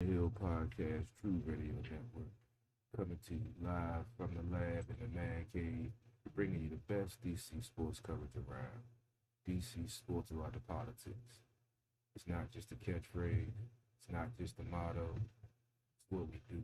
Hill Podcast, True Radio Network, coming to you live from the lab in the Man Cave, bringing you the best DC sports coverage around. DC sports about the politics. It's not just a catchphrase, it's not just a motto, it's what we do.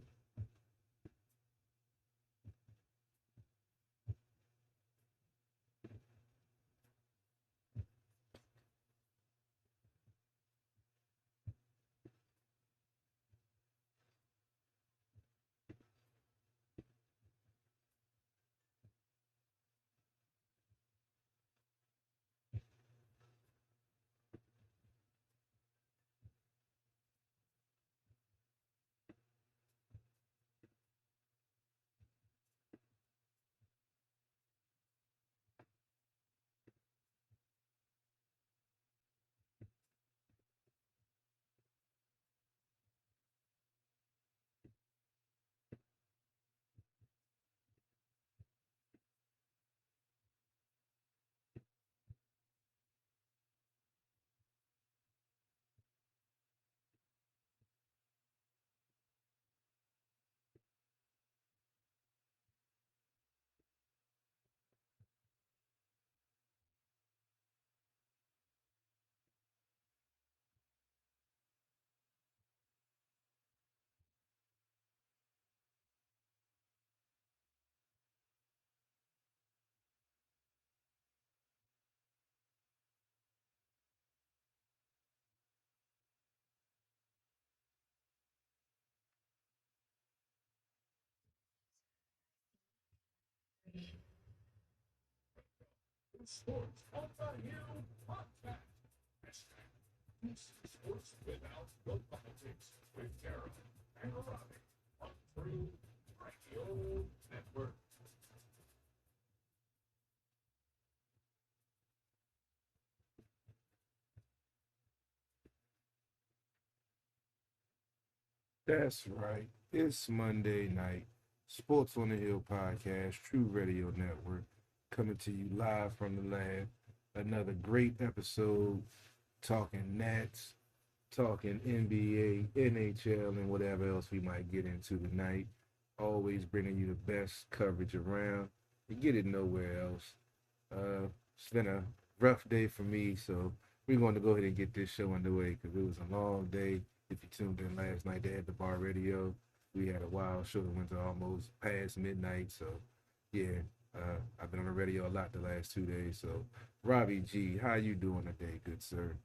Sports Ultra-Hero Podcast. Sports without the politics with Carol and Robbie on True Radio Network. That's right. It's Monday night. Sports on the Hill Podcast, True Radio Network, coming to you live from the lab. Another great episode talking Nats, talking NBA, NHL, and whatever else we might get into tonight. Always bringing you the best coverage around. You get it nowhere else. It's been a rough day for me, so we're going to go ahead and get this show underway because it was a long day. If you tuned in last night, they had the bar radio. We had a wild show that went to almost past midnight. So, yeah, I've been on the radio a lot the last 2 days. So, RobbieG, how you doing today, good sir?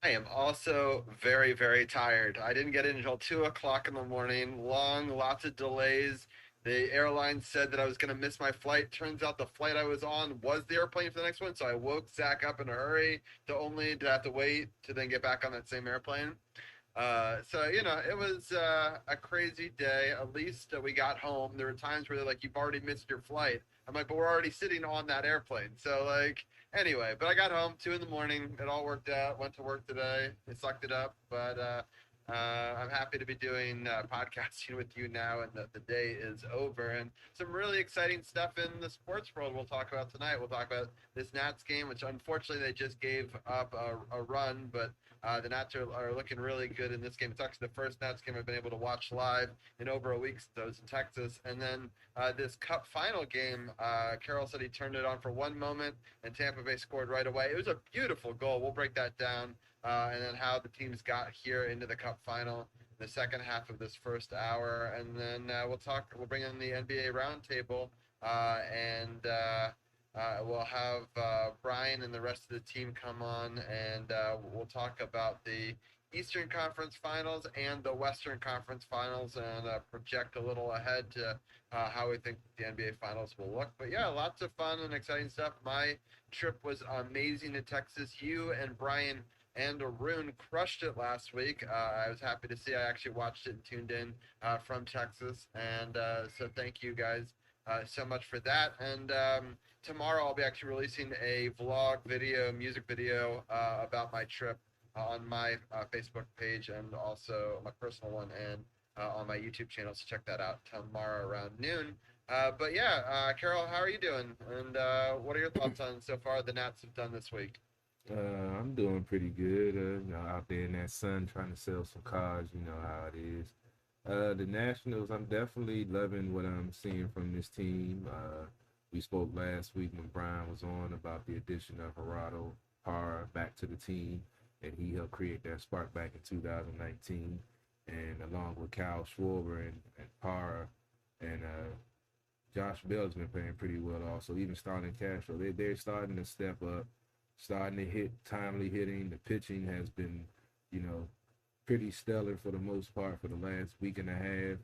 I am also very, very tired. I didn't get in until 2 o'clock in the morning. Long, lots of delays. The airline said that I was going to miss my flight. Turns out the flight I was on was the airplane for the next one. So I woke Zach up in a hurry to have to wait to then get back on that same airplane. It was a crazy day. At least we got home. There were times where they're like, "You've already missed your flight." I'm like, "But we're already sitting on that airplane." So like, anyway, but I got home 2 in the morning. It all worked out. Went to work today. It sucked it up, but I'm happy to be doing podcasting with you now, and the day is over. And some really exciting stuff in the sports world we'll talk about tonight. We'll talk about this Nats game, which unfortunately they just gave up a run, but the Nats are looking really good in this game. It's actually the first Nats game I've been able to watch live in over a week since I was in Texas. And then this Cup final game, Carroll said he turned it on for one moment, and Tampa Bay scored right away. It was a beautiful goal. We'll break that down, and then how the teams got here into the Cup final in the second half of this first hour. And then we'll bring in the NBA roundtable, and we'll have Brian and the rest of the team come on, and we'll talk about the Eastern Conference Finals and the Western Conference Finals, and project a little ahead to how we think the NBA Finals will look. But yeah, lots of fun and exciting stuff. My trip was amazing to Texas. You and Brian and Arun crushed it last week. I was happy to see. I actually watched it and tuned in from Texas, and so thank you guys so much for that. And tomorrow I'll be actually releasing a vlog video, music video about my trip on my Facebook page, and also my personal one, and on my YouTube channel. So check that out tomorrow around noon. But yeah, Carol, how are you doing? And what are your thoughts on so far the Nats have done this week? I'm doing pretty good. Out there in that sun trying to sell some cars. You know how it is. The Nationals, I'm definitely loving what I'm seeing from this team. We spoke last week when Brian was on about the addition of Gerardo Parra back to the team, and he helped create that spark back in 2019. And along with Kyle Schwarber and Parra and Josh Bell's been playing pretty well also. Even Starlin Castro, they're starting to step up, starting to hit timely hitting. The pitching has been, you know, pretty stellar for the most part for the last week and a half.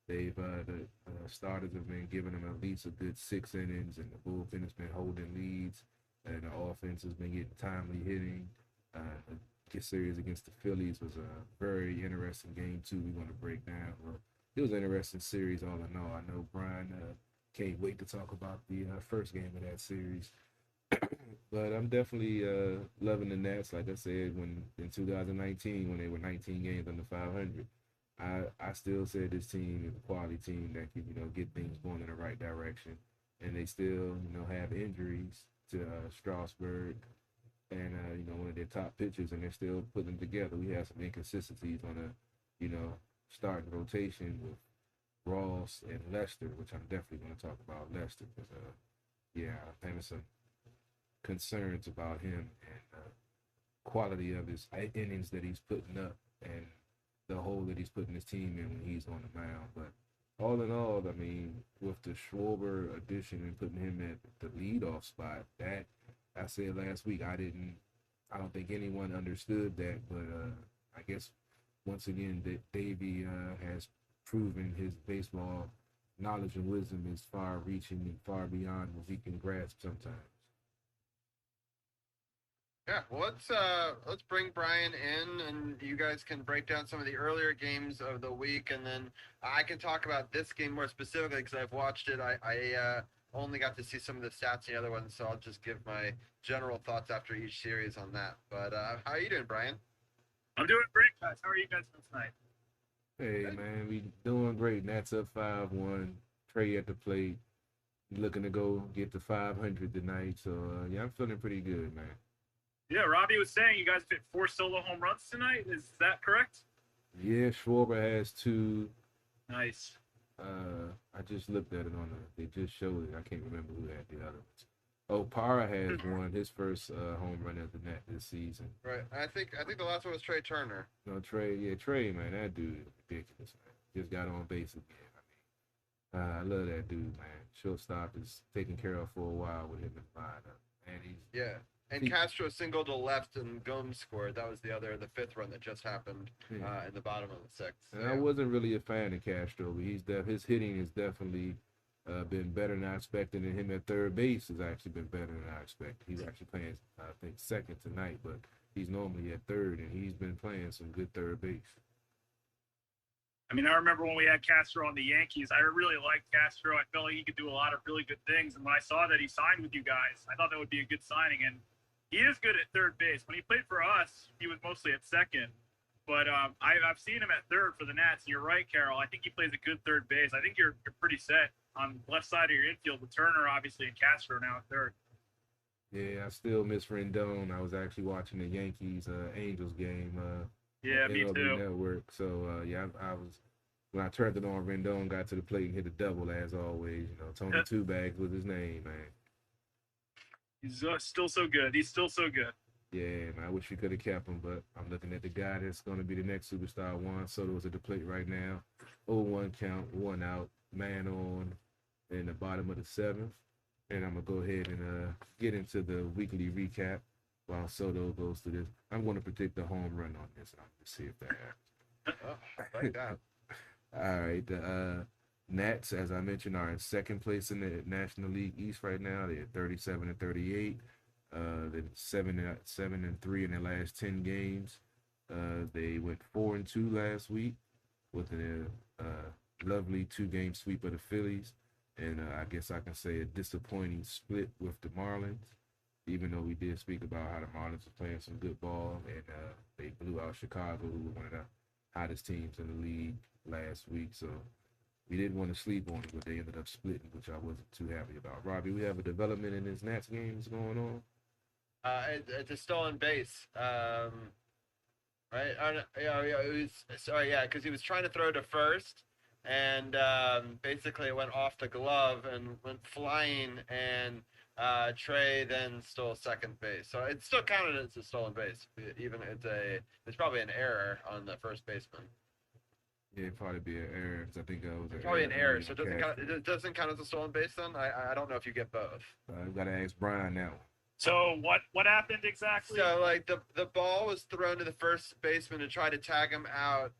They've the starters have been giving them at least a good 6 innings, and the bullpen has been holding leads, and the offense has been getting timely hitting. The series against the Phillies was a very interesting game too. We're going to break down. Well, it was an interesting series all in all. I know Brian can't wait to talk about the first game of that series. But I'm definitely loving the Nats. Like I said, when in 2019, when they were 19 games under 500, I still said this team is a quality team that can get things going in the right direction. And they still have injuries to Strasburg and one of their top pitchers, and they're still putting them together. We have some inconsistencies on starting rotation with Ross and Lester, which I'm definitely going to talk about Lester because yeah, I'm having some concerns about him and quality of his innings that he's putting up and the hole that he's putting his team in when he's on the mound. But all in all, I mean, with the Schwarber addition and putting him at the leadoff spot, that I said last week, I don't think anyone understood that, but I guess once again that Davey has proven his baseball knowledge and wisdom is far reaching and far beyond what we can grasp sometimes. Yeah, well, let's bring Brian in, and you guys can break down some of the earlier games of the week, and then I can talk about this game more specifically because I've watched it. I only got to see some of the stats in the other ones, so I'll just give my general thoughts after each series on that. But how are you doing, Brian? I'm doing great, guys. How are you guys doing tonight? Hey man, we doing great. Nats up 5-1. Trey at the plate, looking to go get to 500 tonight. So yeah, I'm feeling pretty good, man. Yeah, Robbie was saying you guys hit 4 solo home runs tonight. Is that correct? Yeah, Schwarber has two. Nice. I just looked at it on the. They just showed it. I can't remember who had the other ones. Oh, Parra has one. His first home run at the net this season. Right. I think the last one was Trey Turner. No, Trey. Yeah, Trey, man, that dude is ridiculous, man. Just got on base again. I love that dude, man. Shortstop is taken care of for a while with him in the lineup, and Yeah. And Castro singled to left and Gomes scored. That was the fifth run that just happened in the bottom of the sixth. And I wasn't really a fan of Castro, but his hitting has definitely been better than I expected, and him at third base has actually been better than I expected. He's actually playing, I think, second tonight, but he's normally at third, and he's been playing some good third base. I mean, I remember when we had Castro on the Yankees. I really liked Castro. I felt like he could do a lot of really good things. And when I saw that he signed with you guys, I thought that would be a good signing. And he is good at third base. When he played for us, he was mostly at second. But I've seen him at third for the Nats. And you're right, Carol. I think he plays a good third base. I think you're pretty set on the left side of your infield with Turner, obviously, and Castro now at third. Yeah, I still miss Rendon. I was actually watching the Yankees Angels game. Yeah, me too. Network. So yeah, I was when I turned it on. Rendon got to the plate and hit a double as always. Tony Two Bags was his name, man. He's still so good. He's still so good. Yeah, man, I wish we could have kept him, but I'm looking at the guy that's going to be the next superstar. Juan Soto's at the plate right now. 0-1 count, 1 out, man on in the bottom of the seventh. And I'm going to go ahead and get into the weekly recap while Soto goes through this. I'm going to predict the home run on this. I'm going to see if that happens. Oh, like that. All right. The Nats, as I mentioned, are in second place in the National League East right now. They're 37-38. They're 7-3 in their last 10 games. They went 4-2 last week with a lovely 2-game sweep of the Phillies. And I guess I can say a disappointing split with the Marlins, even though we did speak about how the Marlins were playing some good ball, and they blew out Chicago, who were one of the hottest teams in the league last week. So we didn't want to sleep on it, but they ended up splitting, which I wasn't too happy about. Robbie, we have a development in this Nats games going on. It's a stolen base. Right? Yeah, it was, sorry, yeah, because he was trying to throw to first, and basically it went off the glove and went flying, and Trey then stole second base. So it's still counted as a stolen base, even it's probably an error on the first baseman. Yeah, it'd probably be an error because I think it was It's probably an error, so Castro. it doesn't count as a stolen base then. I don't know if you get both. I've got to ask Brian now. So what happened exactly? So like the ball was thrown to the first baseman to try to tag him out,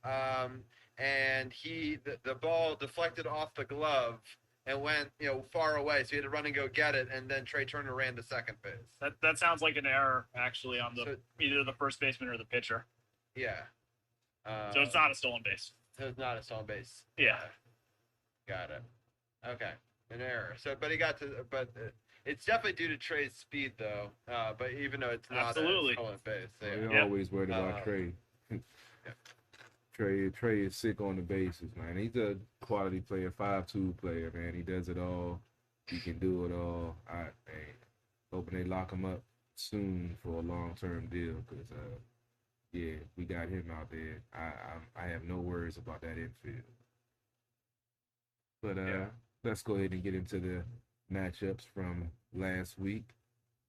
and the ball deflected off the glove and went far away, so he had to run and go get it, and then Trey Turner ran to second base. That sounds like an error actually on either the first baseman or the pitcher. Yeah. So it's not a stolen base. So it's not a stolen base. Yeah. Got it. Okay, an error. So it's definitely due to Trey's speed, though. But even though it's not a stolen base, We're always worried about Trey. Trey is sick on the bases, man. He's a quality player, 5'2" player, man. He does it all. He can do it all. Hoping they lock him up soon for a long-term deal, because yeah, we got him out there. I have no worries about that infield. But let's go ahead and get into the matchups from last week.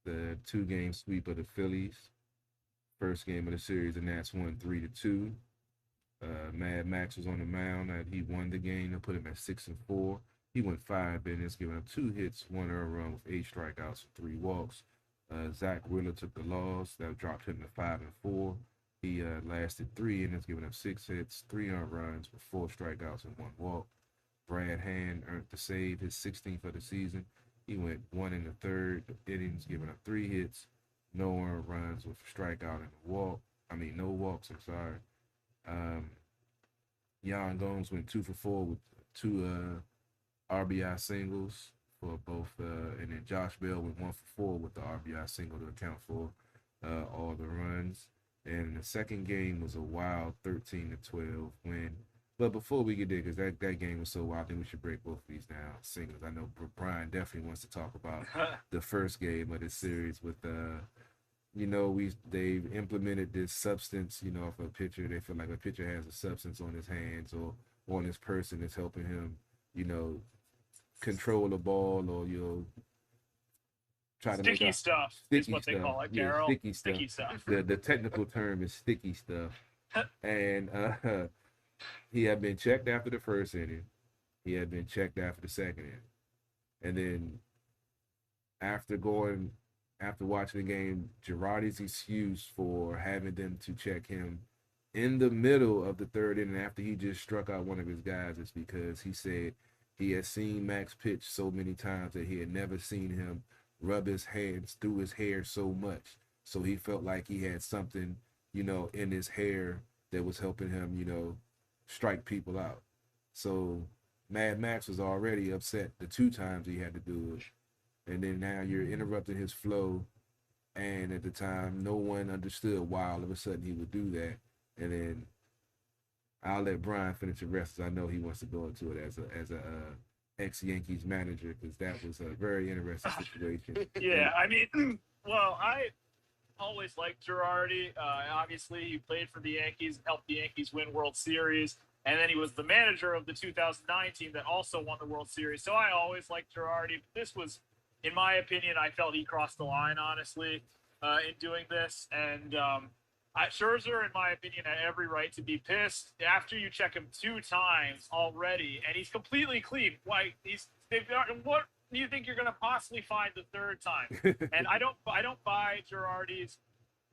The 2-game sweep of the Phillies. First game of the series, the Nats won 3-2. Mad Max was on the mound. He won the game and put him at 6-4. He went 5 innings, giving up 2 hits, 1 earned run with 8 strikeouts and 3 walks. Zach Wheeler took the loss. That dropped him to 5-4. He lasted 3 innings, giving up 6 hits, 3 earned runs with 4 strikeouts and 1 walk. Brad Hand earned the save, his 16th of the season. He went 1 in the 3rd innings, giving up 3 hits, no earned runs with a strikeout and a walk. No walks, I'm sorry. Yan Gomes went 2 for 4 with 2 RBI singles for both, and then Josh Bell went 1 for 4 with the RBI single to account for all the runs. And the second game was a wild 13-12 win. But before we get there, because that game was so wild, I think we should break both of these down singles. I know Brian definitely wants to talk about the first game of the series with they've implemented this substance, for a pitcher. They feel like a pitcher has a substance on his hands or on his person that's helping him, control the ball or try to sticky make stuff. Sticky is what stuff. they call it, Yeah, Carol. sticky stuff. The technical term is sticky stuff. And he had been checked after the first inning. He had been checked after the second inning. And then after watching the game, Girardi's excuse for having them to check him in the middle of the 3rd inning after he just struck out one of his guys is because he said he had seen Max pitch so many times that he had never seen him rub his hands through his hair so much. So he felt like he had something, in his hair that was helping him, strike people out. So Mad Max was already upset the 2 times he had to do it. And then now you're interrupting his flow. And at the time, no one understood why all of a sudden he would do that. And then I'll let Brian finish the rest, because I know he wants to go into it as a ex-Yankees manager, because that was a very interesting situation. Yeah, I always liked Girardi. Obviously, he played for the Yankees, helped the Yankees win World Series, and then he was the manager of the 2009 team that also won the World Series. So I always liked Girardi. But this was, in my opinion, I felt he crossed the line, honestly, in doing this. And Scherzer, in my opinion, had every right to be pissed after you check him 2 times already, and he's completely clean. What do you think you're going to possibly find the 3rd time? And I don't buy Girardi's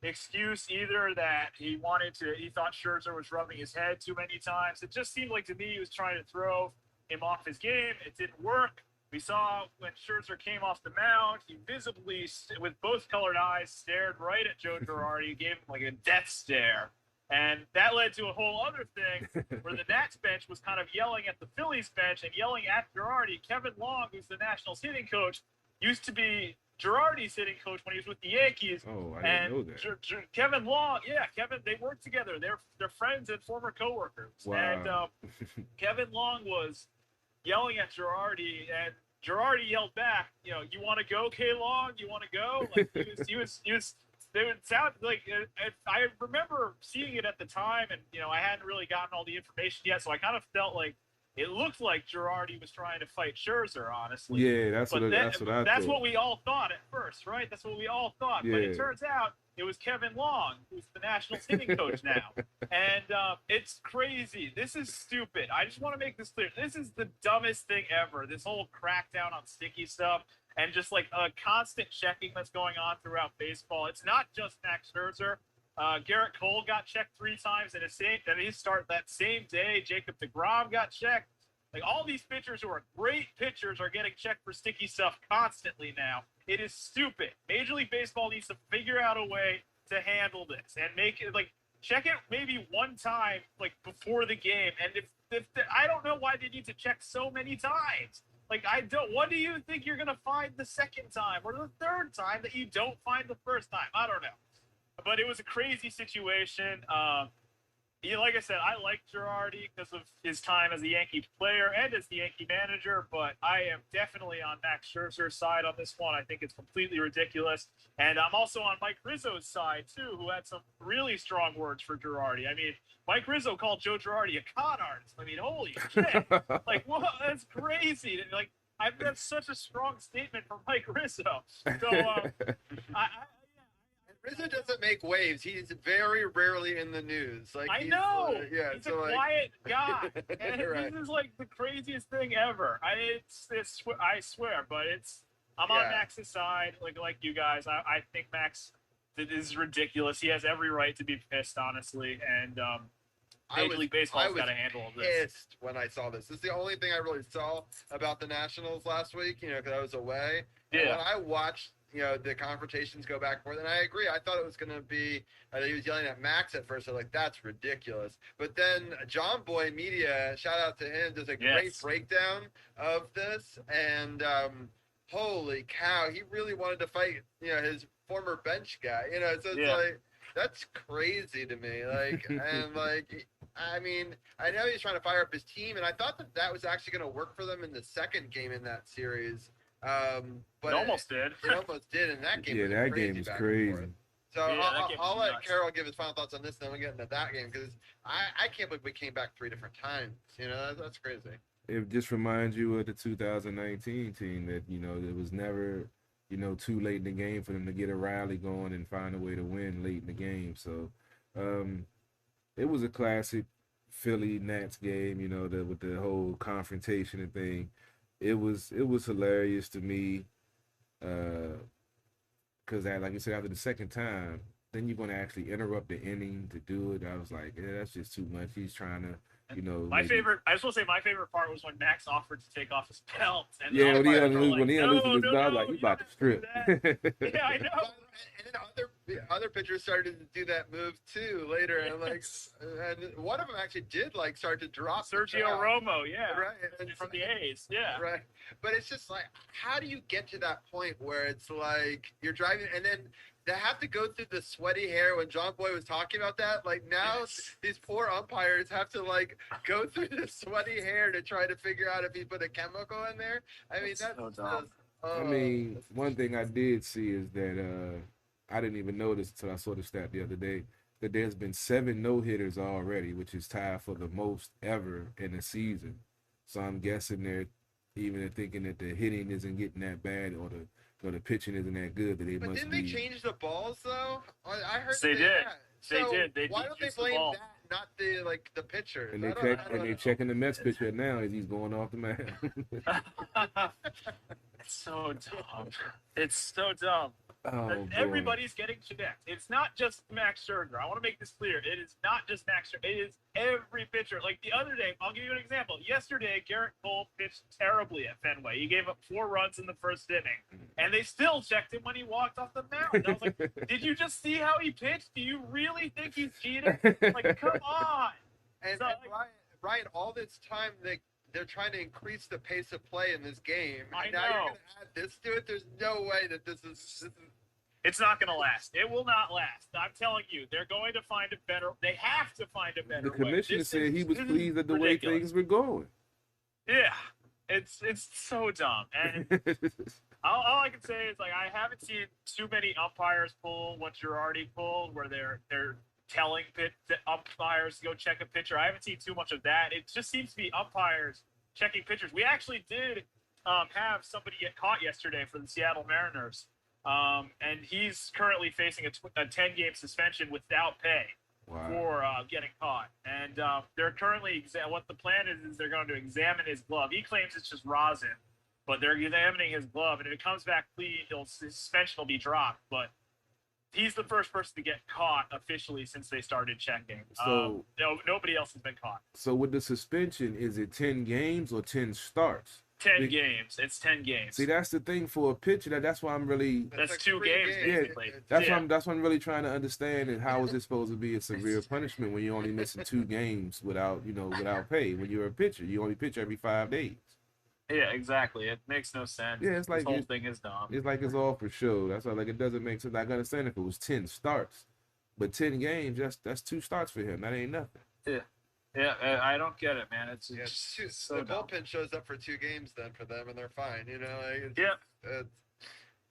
excuse either that he thought Scherzer was rubbing his head too many times. It just seemed like to me he was trying to throw him off his game. It didn't work. We saw when Scherzer came off the mound, he visibly, with both colored eyes, stared right at Joe Girardi, gave him like a death stare. And that led to a whole other thing where the Nats bench was kind of yelling at the Phillies bench and yelling at Girardi. Kevin Long, who's the Nationals hitting coach, used to be Girardi's hitting coach when he was with the Yankees. Oh, I didn't know that. Kevin Long, they work together. They're friends and former coworkers. Wow. And Kevin Long was yelling at Girardi, and Girardi yelled back, you want to go, K-Long? You want to go? Like he was. It would sound like I remember seeing it at the time, and I hadn't really gotten all the information yet, so I kind of felt like it looked like Girardi was trying to fight Scherzer, honestly. Yeah, that's what I thought. That's what we all thought at first, right? That's what we all thought. Yeah. But it turns out it was Kevin Long, who's the Nationals hitting coach now. And it's crazy. This is stupid. I just want to make this clear. This is the dumbest thing ever. This whole crackdown on sticky stuff and just like a constant checking that's going on throughout baseball. It's not just Max Scherzer. Garrett Cole got checked 3 times in his start that same day. Jacob deGrom got checked. Like, all these pitchers who are great pitchers are getting checked for sticky stuff constantly now. It is stupid. Major League Baseball needs to figure out a way to handle this and make it, like, check it maybe one time, like, before the game. And if I don't know why they need to check so many times. Like, what do you think you're going to find the second time or the third time that you don't find the first time? I don't know. But it was a crazy situation. Like I said, I like Girardi because of his time as a Yankee player and as the Yankee manager, but I am definitely on Max Scherzer's side on this one. I think it's completely ridiculous. And I'm also on Mike Rizzo's side, too, who had some really strong words for Girardi. I mean, Mike Rizzo called Joe Girardi a con artist. I mean, holy shit. Like, what? That's crazy. Like, that's such a strong statement from Mike Rizzo. So, Rizzo doesn't make waves. He's very rarely in the news. Like, I know. He's a quiet guy, and right. This is like the craziest thing ever. I swear, but I'm on Max's side, like you guys. I think Max is ridiculous. He has every right to be pissed, honestly, and Major League Baseball's got to handle this. I was pissed when I saw this. This is the only thing I really saw about the Nationals last week. Because I was away. Yeah. And when I watched the confrontations go back and forth. And I agree. I thought it was going to be, he was yelling at Max at first. I was like, that's ridiculous. But then John Boy Media, shout out to him, does a great breakdown of this. And holy cow, he really wanted to fight, his former bench guy. So it's like, that's crazy to me. Like, and like, I mean, I know he's trying to fire up his team. And I thought that was actually going to work for them in the second game in that series. But it almost did. It almost did in that game. Yeah, that game was crazy. So I'll let Carol give his final thoughts on this, then we'll get into that game, because I can't believe we came back 3 different times. That's crazy. It just reminds you of the 2019 team that, it was never, too late in the game for them to get a rally going and find a way to win late in the game. So it was a classic Philly Nats game, with the whole confrontation and thing. It was hilarious to me, because like I said, after the second time, then you're going to actually interrupt the inning to do it. I was like, that's just too much. He's trying to, I just want to say my favorite part was when Max offered to take off his belt. And when he unloosed his dog, like, he's about to strip. Yeah, I know. And then other pitchers started to do that move too later, and and one of them actually did start to drop. Sergio Romo, right, and from the A's, right. But it's just like, how do you get to that point where it's like you're driving, and then they have to go through the sweaty hair when John Boy was talking about that? Like, now these poor umpires have to go through the sweaty hair to try to figure out if he put a chemical in there. I mean, that's so dumb. I mean, one thing I did see is that I didn't even notice until I saw the stat the other day that there's been 7 no-hitters already, which is tied for the most ever in a season. So I'm guessing they're thinking that the hitting isn't getting that bad or the pitching isn't that good, that they but must didn't be. they change the balls though? I heard they did. So they did. Why don't they blame that, not the pitcher? And they're checking the Mets pitcher now as he's going off the mound. It's so dumb. It's so dumb. Oh, everybody's getting checked. It's not just Max Scherzer. I want to make this clear. It is not just Max Scherzer. It is every pitcher. Like the other day, I'll give you an example. Yesterday, Garrett Cole pitched terribly at Fenway. He gave up 4 runs in the first inning, and they still checked him when he walked off the mound. I was like, did you just see how he pitched? Do you really think he's cheating? Like, come on. And Brian, all this time they're trying to increase the pace of play in this game. I now know. You're going to add this to it. There's no way that this is. It's not going to last. It will not last. I'm telling you, they're going to find a better. They have to find a better way. The commissioner said he was pleased at the way ridiculous. things were going. Yeah. It's so dumb. And all I can say is, like, I haven't seen too many umpires pull what Girardi pulled, where they're telling the umpires to go check a pitcher. I haven't seen too much of that. It just seems to be umpires checking pitchers. We actually did have somebody get caught yesterday for the Seattle Mariners, and he's currently facing a 10-game suspension without pay. Wow. For getting caught. And they're currently, what the plan is they're going to examine his glove. He claims it's just rosin, but they're examining his glove. And if it comes back clean, his suspension will be dropped. But he's the first person to get caught officially since they started checking. So nobody else has been caught. So with the suspension, is it 10 games or 10 starts? 10 games. It's 10 games. See, that's the thing for a pitcher. That's why I'm really. That's like 2 games, basically. That's what I'm really trying to understand. And how is it supposed to be a severe punishment when you're only missing 2 games without pay? When you're a pitcher, you only pitch every 5 days. Yeah, exactly. It makes no sense. Yeah, it's like this whole thing is dumb. It's like it's all for show. That's why, like, it doesn't make sense. I can understand if it was 10 starts, but 10 games, that's 2 starts for him. That ain't nothing. Yeah. Yeah, I don't get it, man. It's so the dumb. bullpen shows up for 2 games then for them, and they're fine. Yeah.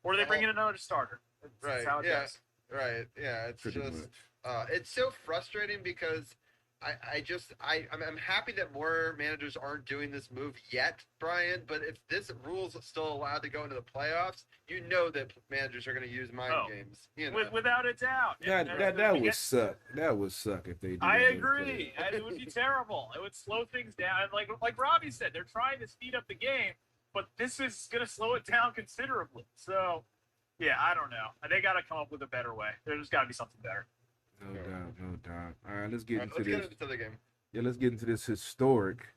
Or they bring in another starter. Right. That's how it goes. Right. Yeah. It's Pretty just much. it's so frustrating because I'm happy that more managers aren't doing this move yet, Brian. But if this rule's still allowed to go into the playoffs, you know that managers are going to use mind games. Without a doubt. That would suck. That would suck if they did. I agree. It would be terrible. It would slow things down. Like Robbie said, they're trying to speed up the game, but this is going to slow it down considerably. So, yeah, I don't know. They got to come up with a better way. There's got to be something better. No doubt. All right, let's get into the game. Yeah, let's get into this historic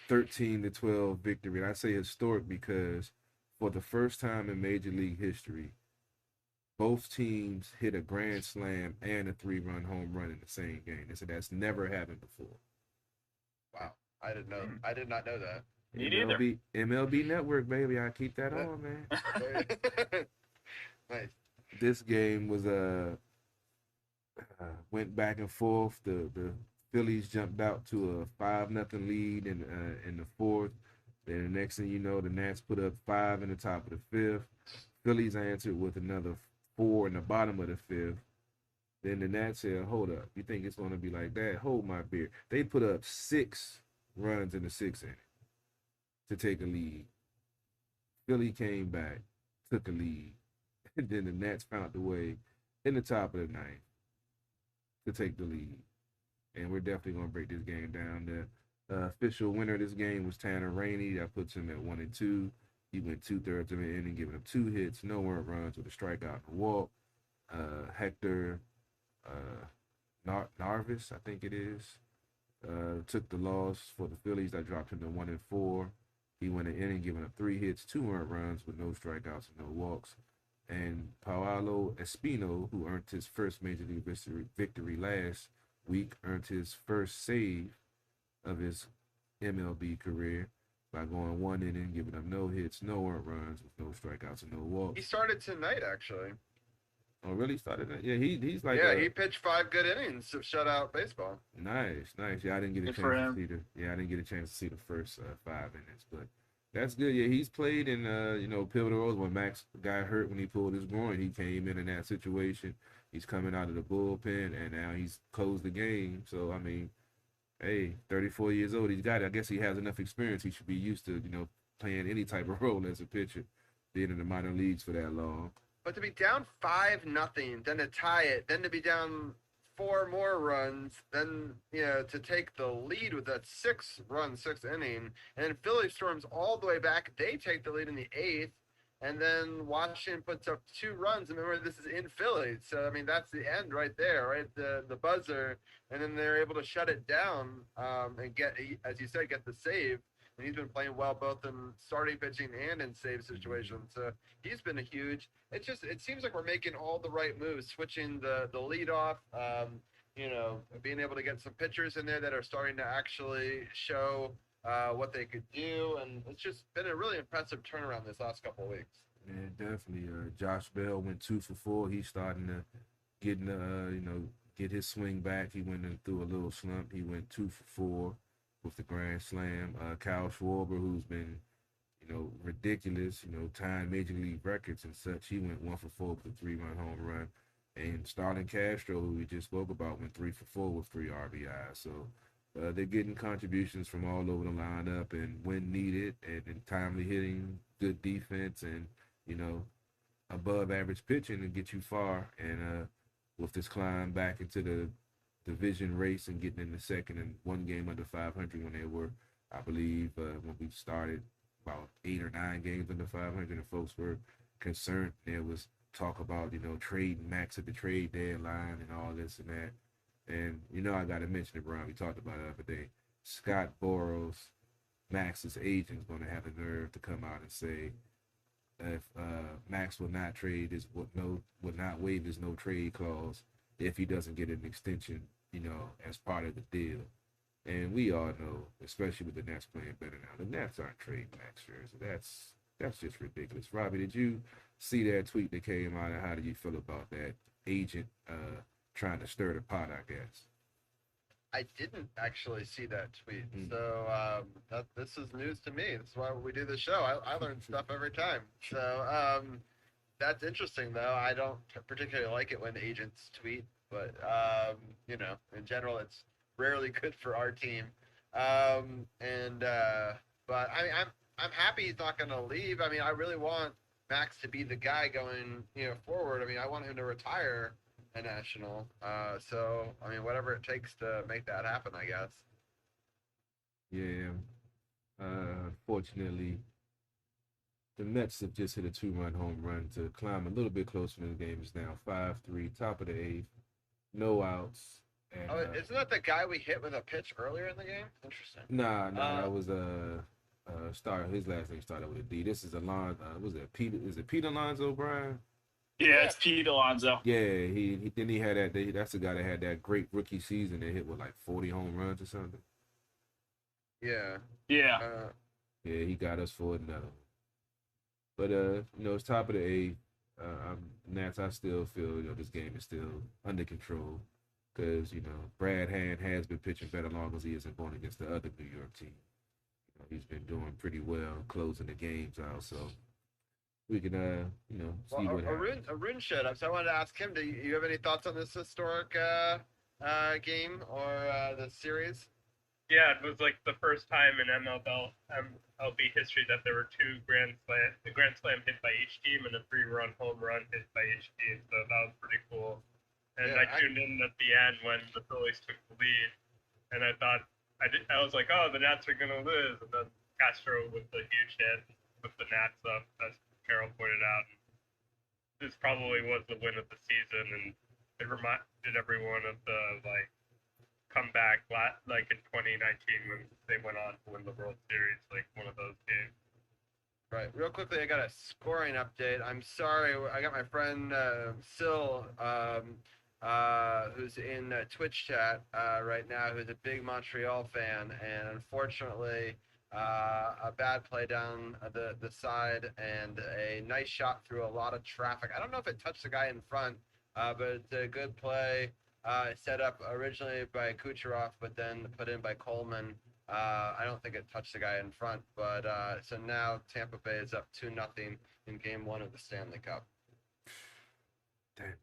13-12 victory. And I say historic because for the first time in Major League history, both teams hit a grand slam and a 3-run home run in the same game. They said that's never happened before. Wow, I did not know that. Me neither. MLB Network, baby. I keep that on, man. Nice. This game was went back and forth. The Phillies jumped out to a 5-0 lead in the 4th. Then the next thing you know, the Nats put up 5 in the top of the 5th. Phillies answered with another 4 in the bottom of the 5th. Then the Nats said, "Hold up, you think it's going to be like that? Hold my beer." They put up 6 runs in the 6th inning to take a lead. Philly came back, took a lead, and then the Nats found the way in the top of the 9th to take the lead. And we're definitely going to break this game down. The official winner of this game was Tanner Rainey. That puts him at 1-2. He went 2/3 of an inning, giving up 2 hits, no earned runs with a strikeout and a walk. Hector Narvis, I think it is, took the loss for the Phillies. That dropped him to 1-4. He went an inning, giving up 3 hits, 2 earned runs with no strikeouts and no walks. And Paolo Espino, who earned his first Major League victory last week, earned his first save of his MLB career by going 1 inning, giving up no hits, no earned runs with no strikeouts and no walks. He started tonight, actually. Oh, really? Started that? Yeah, he's like he pitched 5 good innings of shutout baseball. Nice. Yeah, I didn't get a chance to see the first 5 innings, but that's good. Yeah, he's played in pivotal roles. When Max got hurt when he pulled his groin, he came in that situation. He's coming out of the bullpen, and now he's closed the game. So I mean, hey, 34 years old, he's got it. I guess he has enough experience. He should be used to playing any type of role as a pitcher, being in the minor leagues for that long. But to be down 5-0, then to tie it, then to be down 4 more runs, then to take the lead with that 6-run 6th inning, and then Philly storms all the way back. They take the lead in the 8th, and then Washington puts up 2 runs. And remember, this is in Philly, so I mean that's the end right there, right? The buzzer, and then they're able to shut it down and get, as you said, get the save. And he's been playing well both in starting pitching and in save situations. So he's been a huge. It seems like we're making all the right moves, switching the lead off, being able to get some pitchers in there that are starting to actually show what they could do. And it's just been a really impressive turnaround this last couple of weeks. Yeah, definitely. Josh Bell went 2 for 4. He's starting to get his swing back. He went through a little slump. He went 2 for 4. With the grand slam. Kyle Schwarber, who's been ridiculous, tying major league records and such. He went 1 for 4 with a 3-run home run. And Starlin Castro, who we just spoke about, went 3 for 4 with 3 RBIs. So they're getting contributions from all over the lineup and when needed and timely hitting, good defense, and, above average pitching to get you far. And with this climb back into the division race and getting in the second and one game under 500 when they were, I believe, when we started about 8 or 9 games under 500, and folks were concerned. There was talk about, trading Max at the trade deadline and all this and that. And, I got to mention it, Brian. We talked about it the other day. Scott Boras, Max's agent, is going to have the nerve to come out and say if Max will not would not waive his no trade clause if he doesn't get an extension, as part of the deal. And we all know, especially with the Nets playing better now, the Nets aren't trading Max Scherzer. That's just ridiculous. Robbie, did you see that tweet that came out, and how do you feel about that agent trying to stir the pot, I guess? I didn't actually see that tweet, so this is news to me. This is why we do the show. I learn stuff every time. So that's interesting, though. I don't particularly like it when agents tweet, but in general, it's rarely good for our team. But I mean, I'm happy he's not going to leave. I mean, I really want Max to be the guy going forward. I mean, I want him to retire a National. So I mean, whatever it takes to make that happen, I guess. Yeah. Unfortunately, the Mets have just hit a 2-run home run to climb a little bit closer to the game. It's now 5-3, top of the 8th, no outs. And, isn't that the guy we hit with a pitch earlier in the game? Interesting. Nah, that was his last name started with a D. This is Alonzo. Was it Pete? Is it Pete Alonzo, Brian? Yeah, it's Pete Alonso. Yeah, he had that. That's the guy that had that great rookie season that hit with like 40 home runs or something. Yeah. Yeah. Yeah, he got us for another. But it's top of the 8th. Nats, I still feel this game is still under control because Brad Hand has been pitching better long as he isn't going against the other New York team. He's been doing pretty well closing the games out, so we can see what happens. Arun showed up, so I wanted to ask him, do you have any thoughts on this historic game or the series? Yeah, it was like the first time in MLB history that there were 2 grand slam hit by each team and a 3-run home run hit by each team, so that was pretty cool. And I tuned in at the end when the Phillies took the lead, and I thought I was like, oh, the Nats are gonna lose, and then Castro with the huge hit with the Nats up, as Carol pointed out. This probably was the win of the season, and it reminded everyone of the comeback like in 2019 when they went on to win the World Series, like one of those games. Right. Real quickly, I got a scoring update. I'm sorry, I got my friend Sil, who's in Twitch chat right now, who's a big Montreal fan, and unfortunately, a bad play down the side and a nice shot through a lot of traffic. I don't know if it touched the guy in front, but it's a good play set up originally by Kucherov, but then put in by Coleman. I don't think it touched the guy in front, but so now Tampa Bay is up 2-0 in Game 1 of the Stanley Cup. Damn.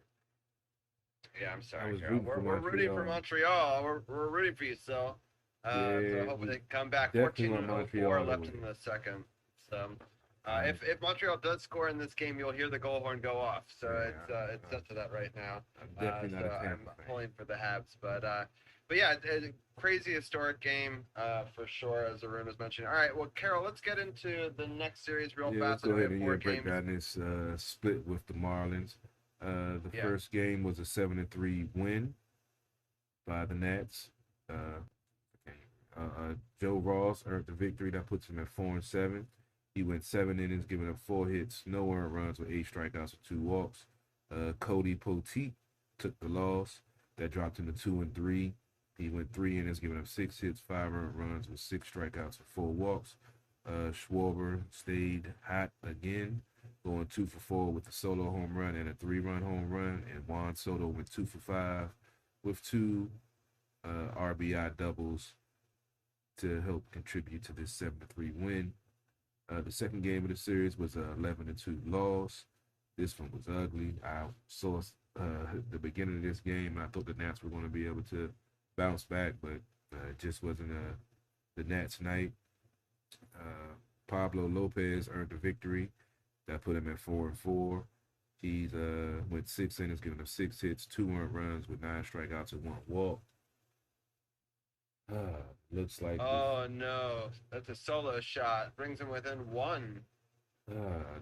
Yeah, I'm sorry, Carol. We're rooting for Montreal. We're rooting for you, so hopefully they come back. 14-4 left in the second. So if Montreal does score in this game, you'll hear the goal horn go off. So it's up to that right now. I'm pulling for the Habs, but yeah, a crazy historic game for sure, as Arun was mentioning. All right, well, Carol, let's get into the next series real fast. Let's go ahead and break down this split with the Marlins. The first game was a 7-3 win by the Nats. Joe Ross earned the victory. That puts him at 4-7. He went 7 innings, giving up 4 hits, no earned runs with 8 strikeouts and 2 walks. Cody Poteet took the loss. That dropped him to 2-3. He went 3 innings, giving up 6 hits, 5 earned runs with 6 strikeouts and 4 walks. Schwarber stayed hot again, going 2 for 4 with a solo home run and a 3-run home run. And Juan Soto went 2 for 5 with 2 RBI doubles to help contribute to this 7-3 win. The second game of the series was a 11-2 loss. This one was ugly. I saw the beginning of this game, and I thought the Nats were going to be able to bounce back, but it just wasn't the Nats' night. Pablo Lopez earned the victory. That put him at 4-4. He's went 6 innings, giving up 6 hits, 2 earned runs with 9 strikeouts and 1 walk. Looks like Oh no, that's a solo shot. Brings him within 1.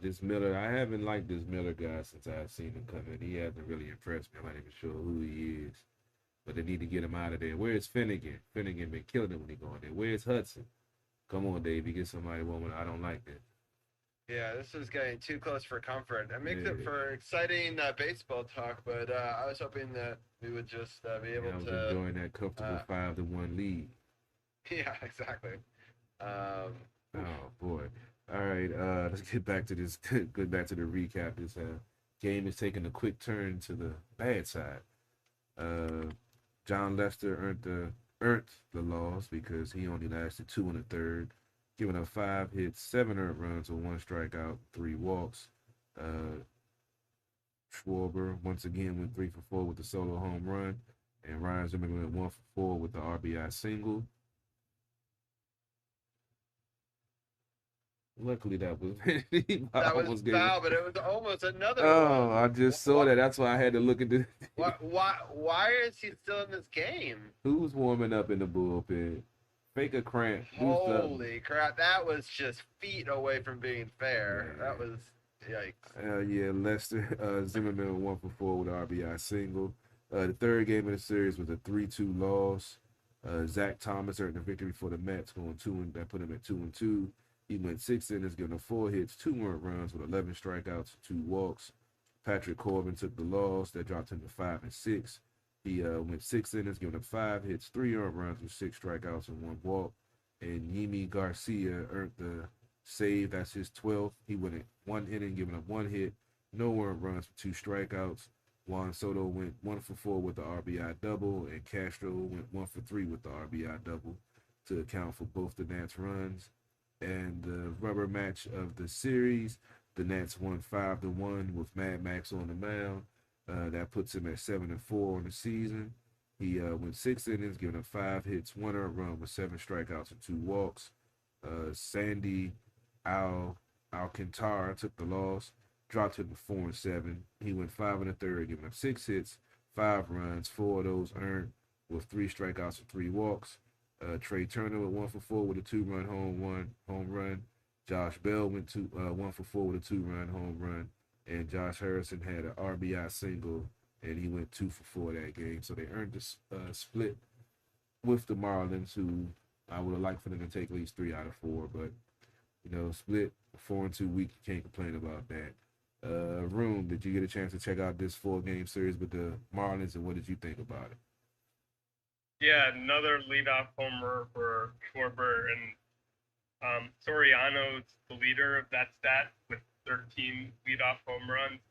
This Miller. I haven't liked this Miller guy since I've seen him come in. He hasn't really impressed me. I'm not even sure who he is, but they need to get him out of there. Where's Finnegan? Finnegan been killing him when he going there. Where's Hudson? Come on, Dave. You get somebody woman. I don't like that. Yeah, this is getting too close for comfort. It makes it Yeah. for exciting baseball talk, but I was hoping that we would just be able I was to. enjoying that comfortable 5-1 lead. Yeah, exactly. Oh boy. All right, let's get back to this. Get back to the recap. This game is taking a quick turn to the bad side. John Lester earned the loss because he only lasted 2 1/3, giving up 5 hits, 7 earned runs with 1 strikeout, 3 walks. Schwarber once again went 3-for-4 with the solo home run, and Ryan Zimmerman went 1-for-4 with the RBI single. Luckily, that was that was foul, but it was almost another Oh, one. I just saw that. That's why I had to look at the. Why is he still in this game? Who's warming up in the bullpen? Fake a cramp. Do something. Holy crap! That was just feet away from being fair. Yeah. That was yikes. Yeah, Lester Zimmerman 1-for-4 with an RBI single. The third game of the series was a 3-2 loss. Zach Thomas earned the victory for the Mets, going 2 and that put him at 2-2. He went 6 innings, giving up 4 hits, 2 earned runs with 11 strikeouts, 2 walks. Patrick Corbin took the loss. That dropped him to 5-6. He went 6 innings, giving up 5 hits, 3 earned runs with 6 strikeouts and 1 walk. And Yimi Garcia earned the save. That's his 12th. He went 1 inning, giving up 1 hit, no earned runs for 2 strikeouts. Juan Soto went 1-for-4 with the RBI double, and Castro went 1-for-3 with the RBI double to account for both the Nats runs. And the rubber match of the series, the Nats won 5-1 with Mad Max on the mound. That puts him at 7-4 on the season. He went 6 innings, giving up 5 hits, 1 earned run with 7 strikeouts and 2 walks. Sandy Alcantara took the loss, dropped him to 4-7. He went 5 1/3, giving up 6 hits, 5 runs, 4 of those earned with 3 strikeouts and 3 walks. Trey Turner went 1-for-4 with a 2-run home run. Josh Bell went 1-for-4 with a 2-run home run, and Josh Harrison had an RBI single, and he went 2-for-4 that game. So they earned the split with the Marlins, who I would have liked for them to take at least 3 out of 4, but split 4-2 week, you can't complain about that. Room, did you get a chance to check out this 4-game series with the Marlins, and what did you think about it? Yeah, another leadoff homer for Schwarber, and Soriano's the leader of that stat with 13 leadoff home runs,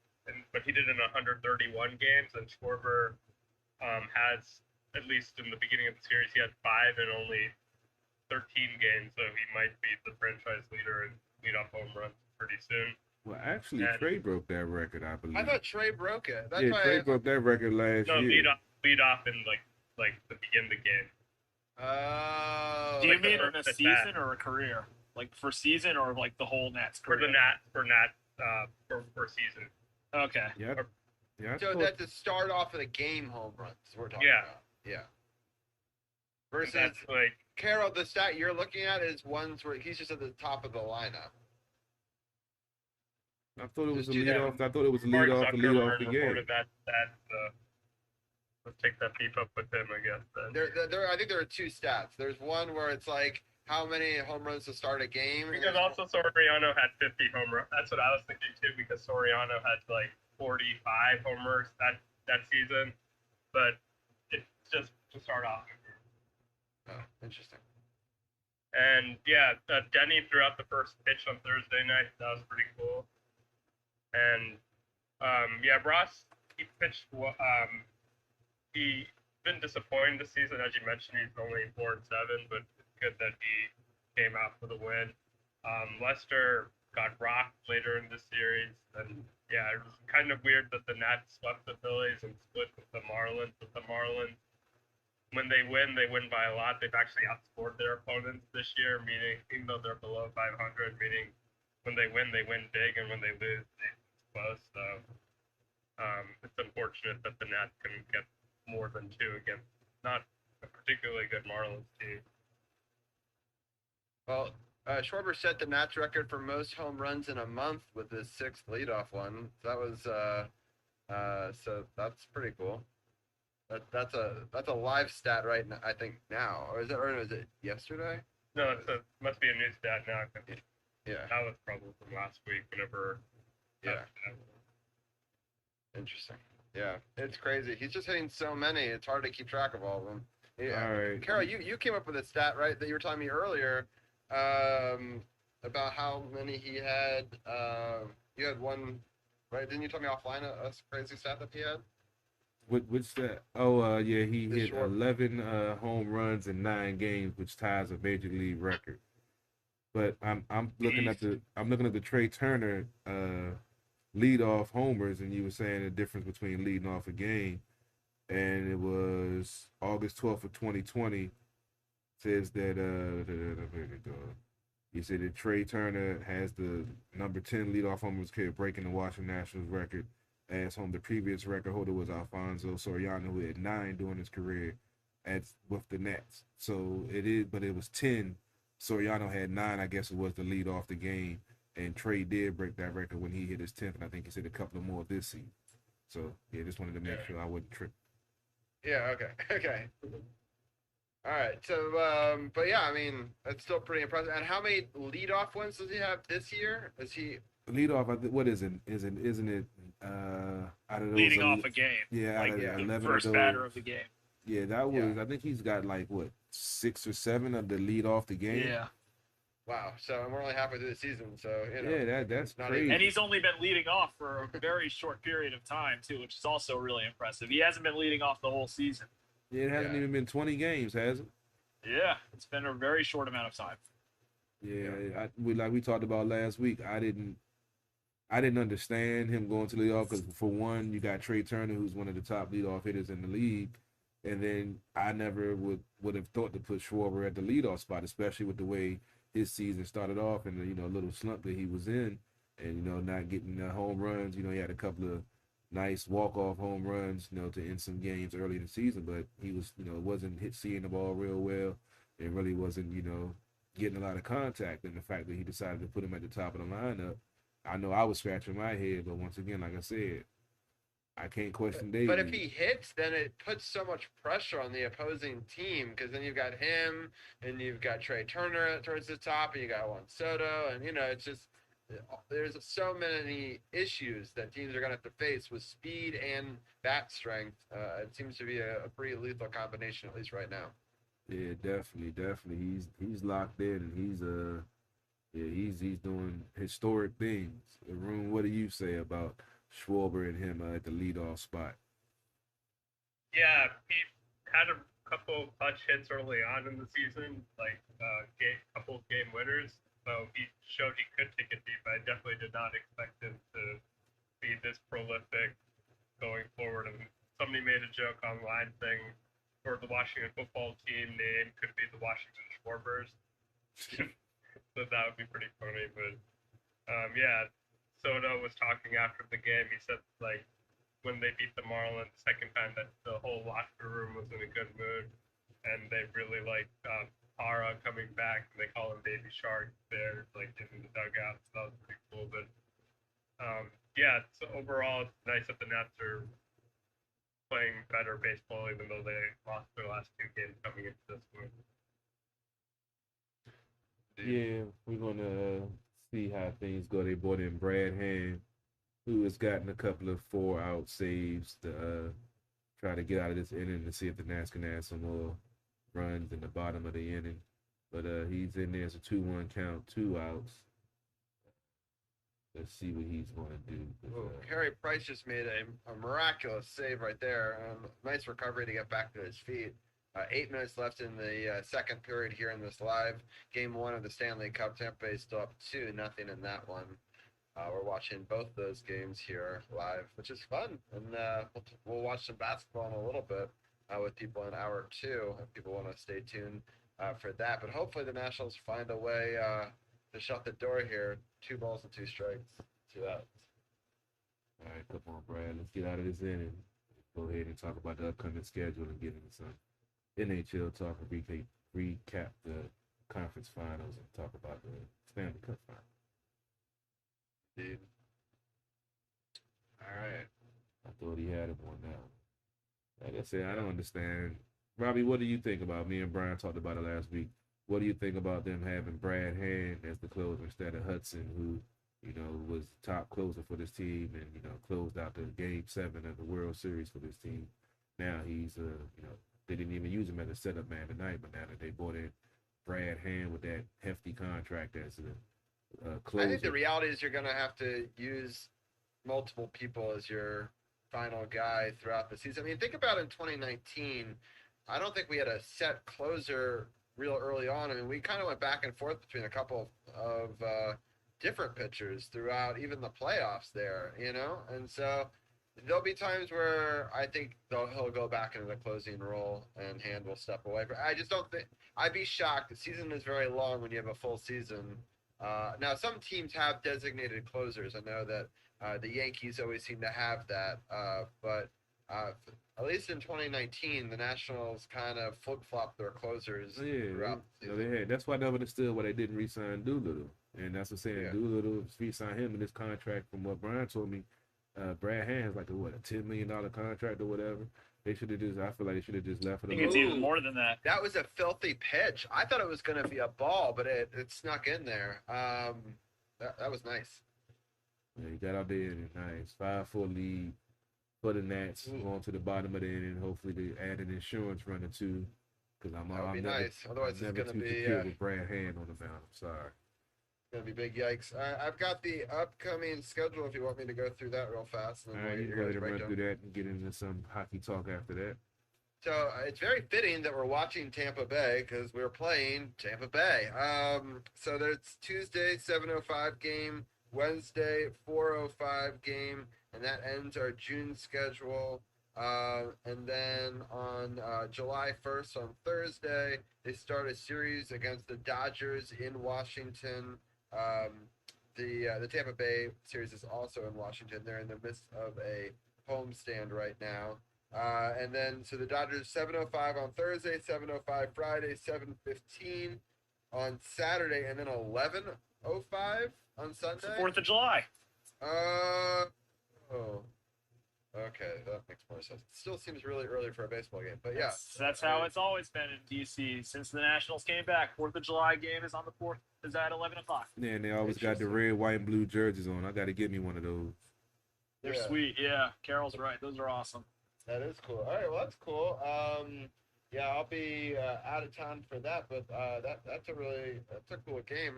but he did it in 131 games, and Schwarber has, at least in the beginning of the series, he had 5 in only 13 games, so he might be the franchise leader in leadoff home runs pretty soon. Well, actually, Trey broke that record, I believe. I thought Trey broke it. That's why Trey broke that record last year. No, leadoff in like the beginning of the game. Oh. Do you mean in a season or a career? Like for season or like the whole Nats career? For season. Okay. Yep. Yeah. So that's the start off of the game home runs we're talking about. Yeah. Versus that's like Carol, the stat you're looking at is ones where he's just at the top of the lineup. I thought it was a Just do lead that. off. I thought it was a Mark lead off to lead off the Zuckerberg game. reported that let's take that beef up with him, I guess. Then. I think there are 2 stats. There's one where it's like how many home runs to start a game. Because also Soriano had 50 home runs. That's what I was thinking too, because Soriano had like 45 homers that season. But it's just to start off. Oh, interesting. And yeah, Denny threw out the first pitch on Thursday night. That was pretty cool. And Ross, he pitched. He's been disappointing this season, as you mentioned. He's only 4-7, but it's good that he came out for the win. Leicester got rocked later in the series, and yeah, it was kind of weird that the Nats swept the Phillies and split with the Marlins. But the Marlins, when they win by a lot. They've actually outscored their opponents this year, meaning even though they're below 500, meaning when they win big, and when they lose, it's close. So it's unfortunate that the Nats couldn't get more than two against not a particularly good Marlins team. Well, Schwarber set the Nats record for most home runs in a month with his 6th leadoff one. That was so that's pretty cool. That's a live stat right now, I think now, or is it yesterday? No, it must be a new stat now. Yeah. That was probably from last week. Whenever. Yeah. Interesting. Yeah, it's crazy. He's just hitting so many. It's hard to keep track of all of them. Yeah. All right. Carol, you came up with a stat, right, that you were telling me earlier, about how many he had. You had one, right? Didn't you tell me offline a crazy stat that he had? What's that? Oh, yeah, he The hit short- 11 home runs in 9 games, which ties a major league record. But I'm looking at the Trey Turner leadoff homers, and you were saying the difference between leading off a game, and it was August 12th of 2020. Says that where did it go? He said that Trey Turner has the number 10 leadoff homers career, breaking the Washington Nationals record. As home, the previous record holder was Alfonso Soriano, who had 9 during his career with the Nets. So it is, but it was 10. Soriano had 9. I guess it was the lead off the game, and Trey did break that record when he hit his 10th, and I think he said a couple of more this season. So yeah, just wanted to make sure I wasn't tripping. Yeah. Okay. Okay. All right. So, but yeah, I mean, that's still pretty impressive. And how many leadoff wins does he have this year? Is he Lead off? What is it? Isn't it? Out of those leading off a game. Yeah, like out of the 11 first of those, batter of the game. Yeah, that was. Yeah. I think he's got like what 6 or 7 of the lead off the game. Yeah. wow? So we're only halfway through the season, so you know. Yeah, that's not crazy. even- And he's only been leading off for a very short period of time too, which is also really impressive. He hasn't been leading off the whole season. Yeah, it hasn't Yeah. even been 20 games, has it? Yeah, it's been a very short amount of time. Yeah, like we talked about last week. I didn't understand him going to lead off because, for one, you got Trey Turner, who's one of the top leadoff hitters in the league, and then I never would have thought to put Schwarber at the leadoff spot, especially with the way his season started off and the little slump that he was in, and not getting the home runs. He had a couple of nice walk-off home runs, to end some games early in the season, but he was, wasn't seeing the ball real well, and really wasn't, getting a lot of contact. And the fact that he decided to put him at the top of the lineup, I know I was scratching my head, but once again, like I said, I can't question David. But if he hits, then it puts so much pressure on the opposing team, because then you've got him, and you've got Trey Turner towards the top, and you got Juan Soto, and it's just there's so many issues that teams are going to have to face with speed and bat strength. It seems to be a pretty lethal combination, at least right now. Yeah, definitely. He's locked in, and he's doing historic things. Arun, what do you say about Schwarber and him at the leadoff spot? Yeah, he had a couple clutch hits early on in the season, like couple game winners. So he showed he could take it deep. I definitely did not expect him to be this prolific going forward. And somebody made a joke online saying, for the Washington football team name could be the Washington Schwarbers. So that would be pretty funny. But yeah, Soto was talking after the game. He said, like, when they beat the Marlins the second time, that the whole locker room was in a good mood, and they really liked Ara coming back, and they call him Baby Shark there, like in the dugout. So that was pretty cool. But yeah, so overall, it's nice that the Nats are playing better baseball, even though they lost their last 2 games coming into this one. Yeah, we're gonna see how things go. They brought in Brad Hand, who has gotten a couple of 4-out saves to try to get out of this inning to see if the Nats can add some more runs in the bottom of the inning. But he's in there as a 2-1 count, 2 outs. Let's see what he's going to do. Harry Price just made a miraculous save right there. Nice recovery to get back to his feet. 8 minutes left in the second period here in this live game one of the Stanley Cup. Tampa Bay still up 2-0 in that one. We're watching both those games here live, which is fun, and we'll watch some basketball in a little bit with people in hour two if people want to stay tuned for that. But hopefully the Nationals find a way to shut the door here. 2 balls and 2 strikes. 2 outs. All right, come on, Brad. Let's get out of this inning. Go ahead and talk about the upcoming schedule and get into some NHL talk and recap the conference finals and talk about the Stanley Cup final. Indeed. All right. I thought he had him on now. Like I said, I don't understand. Robbie, what do you think about? Me and Brian talked about it last week. What do you think about them having Brad Hand as the closer instead of Hudson, who, was the top closer for this team and, closed out the Game 7 of the World Series for this team? Now he's, they didn't even use him as a setup man tonight, but now that they brought in Brad Hand with that hefty contract as a closer. I think the reality is you're going to have to use multiple people as your final guy throughout the season. I mean, think about in 2019, I don't think we had a set closer real early on. I mean, we kind of went back and forth between a couple of different pitchers throughout even the playoffs there, and so there'll be times where I think he'll go back into the closing role and Hand will step away. But I just don't think – I'd be shocked. The season is very long when you have a full season. Now, some teams have designated closers. I know that the Yankees always seem to have that. But at least in 2019, the Nationals kind of flip-flopped their closers throughout the season. They had. That's why I never understood why they didn't re-sign Doolittle. And that's what I'm saying. Yeah. Doolittle re-signed him in this contract from what Brian told me. Brad Hand has like a $10 million contract or whatever. They should have I feel like they should have just left it. I think it's even more than that. That was a filthy pitch. I thought it was going to be a ball, but it snuck in there. That was nice. Yeah, he got out there and nice 5-4 lead for the Nats going to the bottom of the inning. Hopefully they add an insurance runner too, because that would be nice. Otherwise, it's going to be with Brad Hand on the mound. I'm sorry. Gonna be big yikes. I've got the upcoming schedule if you want me to go through that real fast. And then all right, you ready to run through that and get into some hockey talk after that. So it's very fitting that we're watching Tampa Bay because we're playing Tampa Bay. So there's Tuesday 7:05 game, Wednesday 4:05 game, and that ends our June schedule. And then on July 1st on Thursday, they start a series against the Dodgers in Washington. The Tampa Bay series is also in Washington. They're in the midst of a homestand right now. And then, so the Dodgers 7:05 on Thursday, 7:05 Friday, 7:15 on Saturday, and then 11:05 on Sunday. 4th of July. Okay, that makes more sense. It still seems really early for a baseball game, but yeah. That's how it's always been in D.C. since the Nationals came back. 4th of July game is on the 4th. Is at 11 o'clock. Yeah, and they always got the red, white, and blue jerseys on. I got to get me one of those. They're sweet. Yeah, Carol's right. Those are awesome. That is cool. All right, well, that's cool. Yeah, I'll be out of town for that, but that's a cool game.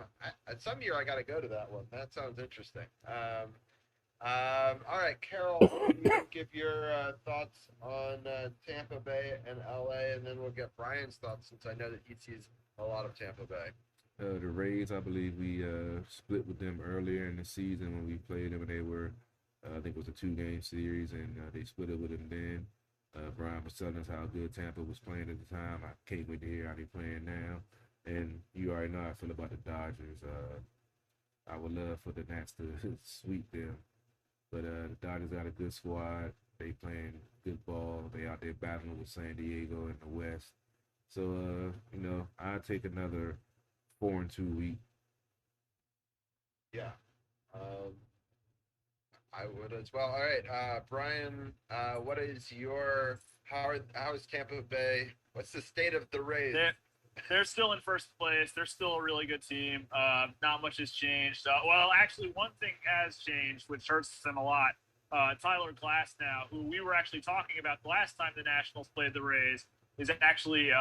Some year I got to go to that one. That sounds interesting. All right, Carol, you give your thoughts on Tampa Bay and LA, and then we'll get Brian's thoughts since I know that he sees a lot of Tampa Bay. The Rays, I believe we split with them earlier in the season when we played them, and they were, I think it was a 2-game series, and they split it with them then. Brian was telling us how good Tampa was playing at the time. I can't wait to hear how they're playing now. And you already know how I feel about the Dodgers. I would love for the Nats to sweep them. But the Dodgers got a good squad. They playing good ball. They out there battling with San Diego in the West. So, I'll take another 4-2 week. Yeah. I would as well. All right, Brian, what is how is Tampa Bay? What's the state of the Rays? They're still in first place. They're still a really good team. Not much has changed. Well, actually, one thing has changed, which hurts them a lot. Tyler Glasnow, who we were actually talking about the last time the Nationals played the Rays, is actually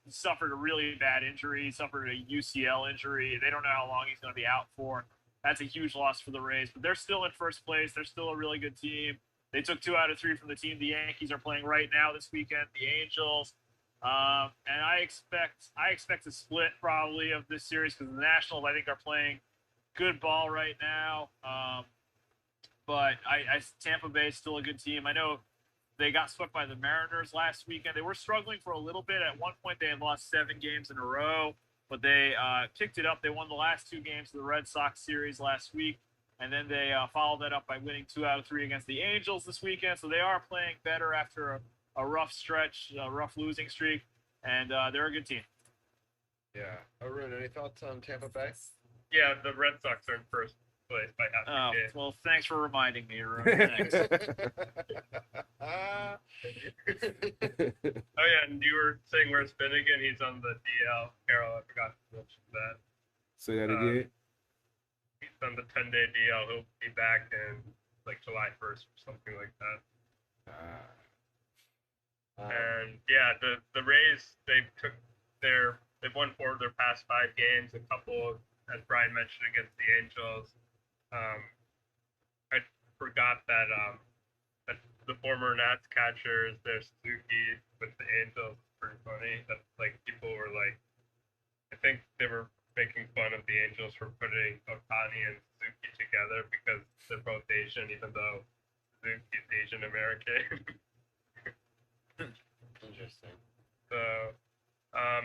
suffered a really bad injury, suffered a UCL injury. They don't know how long he's going to be out for. That's a huge loss for the Rays, but they're still in first place. They're still a really good team. They took 2 out of 3 from the team the Yankees are playing right now this weekend, the Angels. And I expect a split probably of this series because the Nationals I think are playing good ball right now. But Tampa Bay is still a good team. I know they got swept by the Mariners last weekend. They were struggling for a little bit. At one point, they had lost 7 games in a row, but they picked it up. They won the last 2 games of the Red Sox series last week, and then they followed that up by winning 2 out of 3 against the Angels this weekend. So they are playing better after a rough stretch, a rough losing streak, and they're a good team. Yeah. Arun, any thoughts on Tampa Bay? Yeah, the Red Sox are in first place by half a game. Well, thanks for reminding me, Arun. Thanks. Oh yeah, and you were saying where's Finnegan? He's on the DL. Carol, I forgot to mention that. Say that again. He's on the 10-day DL. He'll be back in like July 1st or something like that. And yeah, the Rays they've won 4 of their past 5 games. A couple, as Brian mentioned, against the Angels. I forgot that that the former Nats catcher is their Suzuki with the Angels. It's pretty funny. That like people were like, I think they were making fun of the Angels for putting Otani and Suzuki together because they're both Asian, even though Suzuki's Asian American. Interesting. So,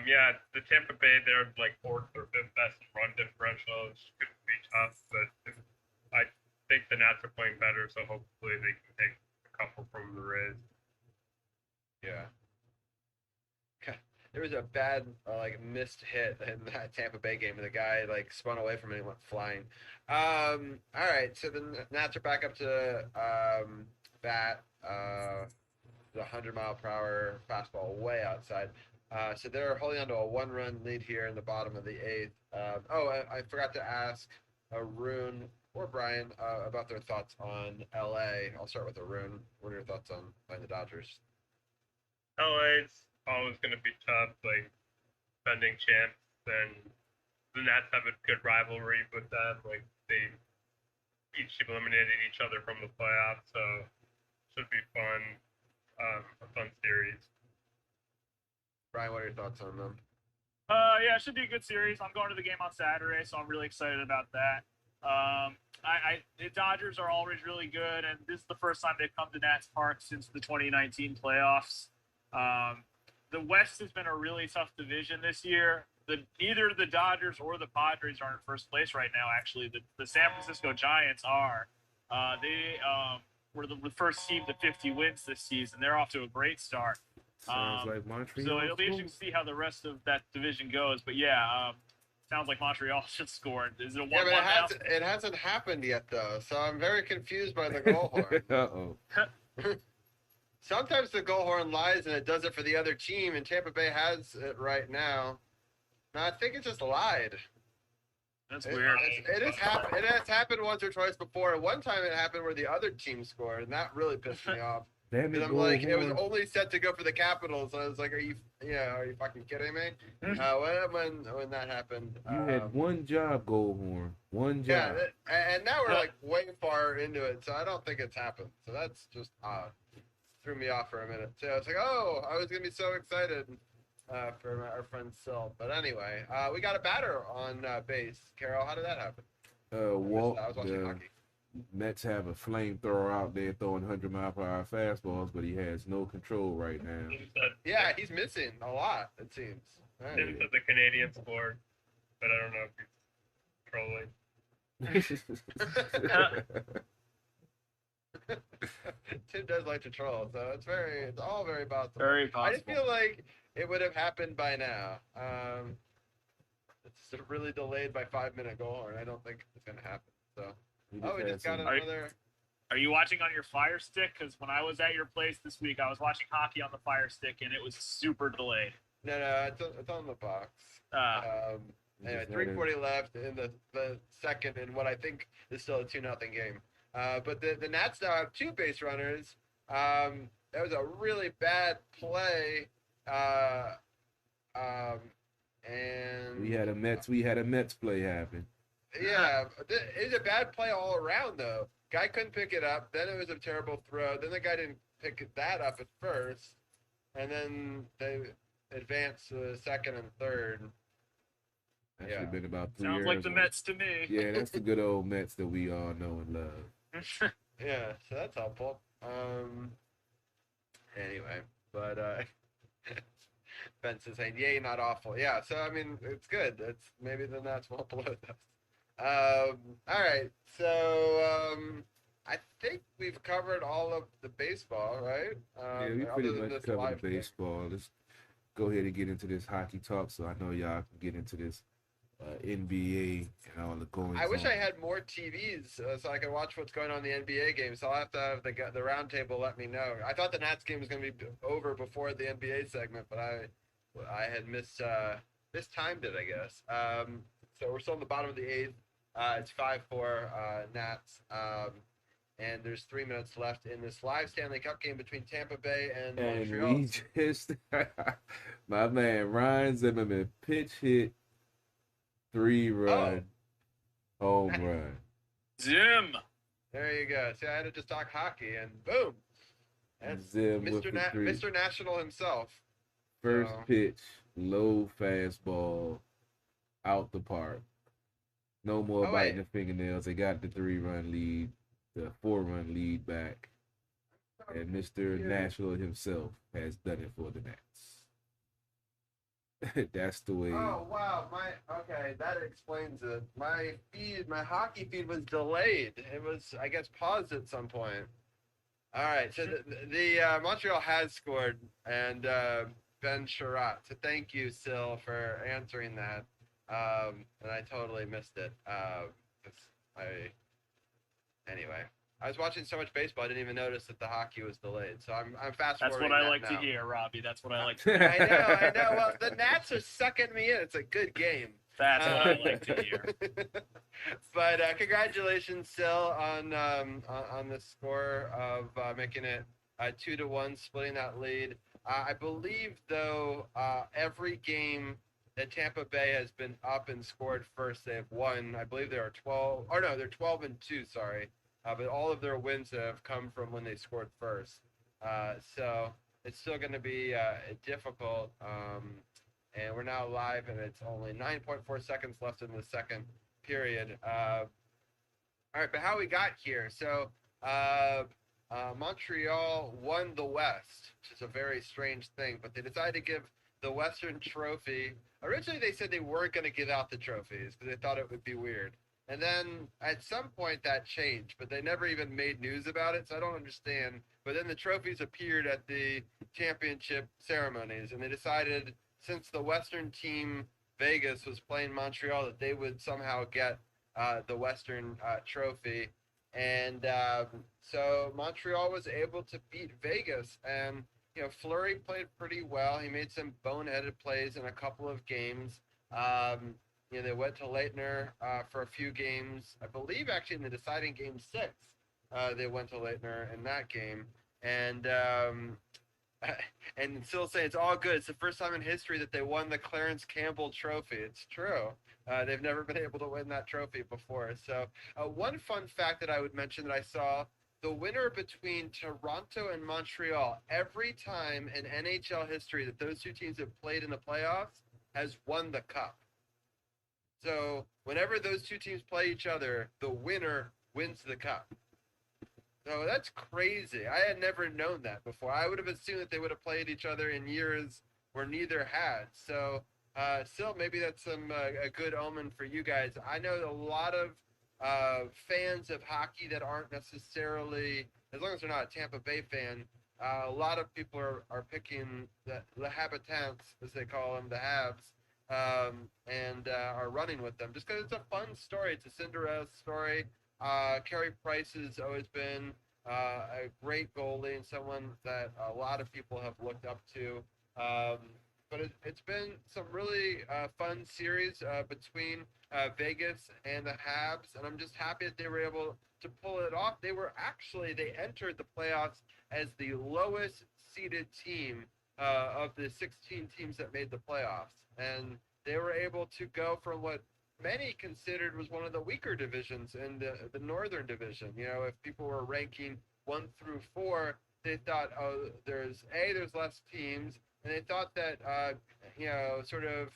yeah, the Tampa Bay, they're like 4th or 5th best in run differential. It could be tough, but I think the Nats are playing better, so hopefully they can take a couple from the Rays. Yeah. There was a bad, missed hit in that Tampa Bay game, and the guy, spun away from it and went flying. All right, so the Nats are back up to bat. The 100-mile-per-hour fastball way outside. So they're holding on to a 1-run lead here in the bottom of the 8th. I forgot to ask Arun or Brian about their thoughts on LA. I'll start with Arun. What are your thoughts on playing the Dodgers? LA's always going to be tough, defending champs, and the Nats have a good rivalry with them. They each eliminated each other from the playoffs, so should be fun. A fun series. Brian, what are your thoughts on them? Yeah, it should be a good series. I'm going to the game on Saturday, so I'm really excited about that. The Dodgers are always really good, and this is the first time they've come to Nats Park since the 2019 playoffs. The West has been a really tough division this year. Neither the Dodgers or the Padres are in first place right now, actually. The San Francisco Giants are. They were the first team to 50 wins this season. They're off to a great start. Sounds like Montreal. So it'll be interesting to see how the rest of that division goes. But yeah, sounds like Montreal should score. Is it a 1-1 now? It hasn't happened yet, though. So I'm very confused by the goal horn. Uh-oh. Sometimes the goal horn lies and it does it for the other team, and Tampa Bay has it right now. No, I think it just lied. That's weird. It has happened once or twice before. One time it happened where the other team scored, and that really pissed me off. Damn it, I'm like, it was only set to go for the Capitals. And I was like, are you fucking kidding me? When that happened, you had one job, Goldhorn. One job. Yeah, and now we're way far into it, so I don't think it's happened. So that's just odd. Threw me off for a minute. So I was like, I was gonna be so excited for our friend Sil. But anyway, we got a batter on base. Carol, how did that happen? I was watching hockey. Mets have a flamethrower out there throwing 100-mile-per-hour fastballs, but he has no control right now. Yeah, he's missing a lot, it seems. Tim said the Canadian scored, but I don't know if he's trolling. Tim does like to troll, so it's all very possible. Very possible. I just feel like it would have happened by now. It's really delayed by 5-minute goal horn. I don't think it's gonna happen. So. We just got another. Are you watching on your Fire Stick? Because when I was at your place this week, I was watching hockey on the Fire Stick, and it was super delayed. No, it's on the box. Anyway, 3:40 left in the second, in what I think is still a 2-0 game. But the Nats now have 2 base runners. That was a really bad play. And we had a Mets play happen. Yeah, it was a bad play all around, though. Guy couldn't pick it up. Then it was a terrible throw. Then the guy didn't pick that up at first. And then advance to the second and third. That Yeah. should have been about 3 Sounds years like the ago. Mets to me. Yeah, that's the good old Mets that we all know and love. Yeah, so that's helpful. Anyway, but Ben says, "Hey, yay, not awful." Yeah, so I mean, it's good. It's maybe the Nats won't blow this. All right, so I think we've covered all of the baseball, right? Yeah, we pretty other than much this covered the live thing. baseball. Let's go ahead and get into this hockey talk, so I know y'all can get into this NBA and all the goings I wish on. I had more TVs so I could watch what's going on in the NBA game. So I'll have to have the round table let me know. I thought the Nats game was going to be over before the NBA segment, but I had mistimed it, I guess. So we're still in the bottom of the eighth. It's 5-4 Nats. And there's 3 minutes left in this live Stanley Cup game between Tampa Bay and Montreal. And we just, my man Ryan Zimmerman pitch hit 3-run home run. Jim. There you go. See, I had to just talk hockey, and boom. That's Zim with the three. Mr. National himself. First pitch, low fastball, out the park. No more biting the fingernails. They got the 3-run lead, the 4-run lead back. And Mr. National himself has done it for the Nats. That's the way. Oh wow, okay, that explains it. My hockey feed was delayed. It was, I guess, paused at some point. All right, so the Montreal has scored, and Ben Sherratt. So thank you, Sil, for answering that. And I totally missed it. Anyway. I was watching so much baseball, I didn't even notice that the hockey was delayed. So I'm fast forwarding. That's what I like to hear, Robbie. That's what I like to hear. I know. Well, the Nats are sucking me in. It's a good game. That's what I like to hear. But congratulations, Sil, on the score of making it 2-1, splitting that lead. I believe, though, every game that Tampa Bay has been up and scored first, they have won. I believe there are 12. Or no, they're 12-2. Sorry. But all of their wins have come from when they scored first. So it's still going to be difficult. And we're now live, and it's only 9.4 seconds left in the second period. All right, but how we got here. So Montreal won the West, which is a very strange thing. But they decided to give the Western Trophy. Originally, they said they weren't going to give out the trophies because they thought it would be weird. And then at some point that changed, but they never even made news about it, so I don't understand. But then the trophies appeared at the championship ceremonies, and they decided, since the Western team, Vegas, was playing Montreal, that they would somehow get the Western trophy. And so Montreal was able to beat Vegas, and Fleury played pretty well. He made some boneheaded plays in a couple of games. They went to Leitner for a few games. I believe actually in the deciding game 6, they went to Leitner in that game. And still saying it's all good. It's the first time in history that they won the Clarence Campbell Trophy. It's true. They've never been able to win that trophy before. So one fun fact that I would mention that I saw, the winner between Toronto and Montreal, every time in NHL history that those two teams have played in the playoffs, has won the cup. So whenever those two teams play each other, the winner wins the cup. So that's crazy. I had never known that before. I would have assumed that they would have played each other in years where neither had. So still, maybe that's a good omen for you guys. I know a lot of fans of hockey that aren't necessarily, as long as they're not a Tampa Bay fan, a lot of people are picking the habitants, as they call them, the Habs. And are running with them just because it's a fun story. It's a Cinderella story. Carey Price has always been a great goalie and someone that a lot of people have looked up to. But it's been some really fun series between Vegas and the Habs, and I'm just happy that they were able to pull it off. They entered the playoffs as the lowest seeded team of the 16 teams that made the playoffs. And they were able to go from what many considered was one of the weaker divisions in the Northern Division. If people were ranking 1 through 4, they thought, oh, there's less teams, and they thought that sort of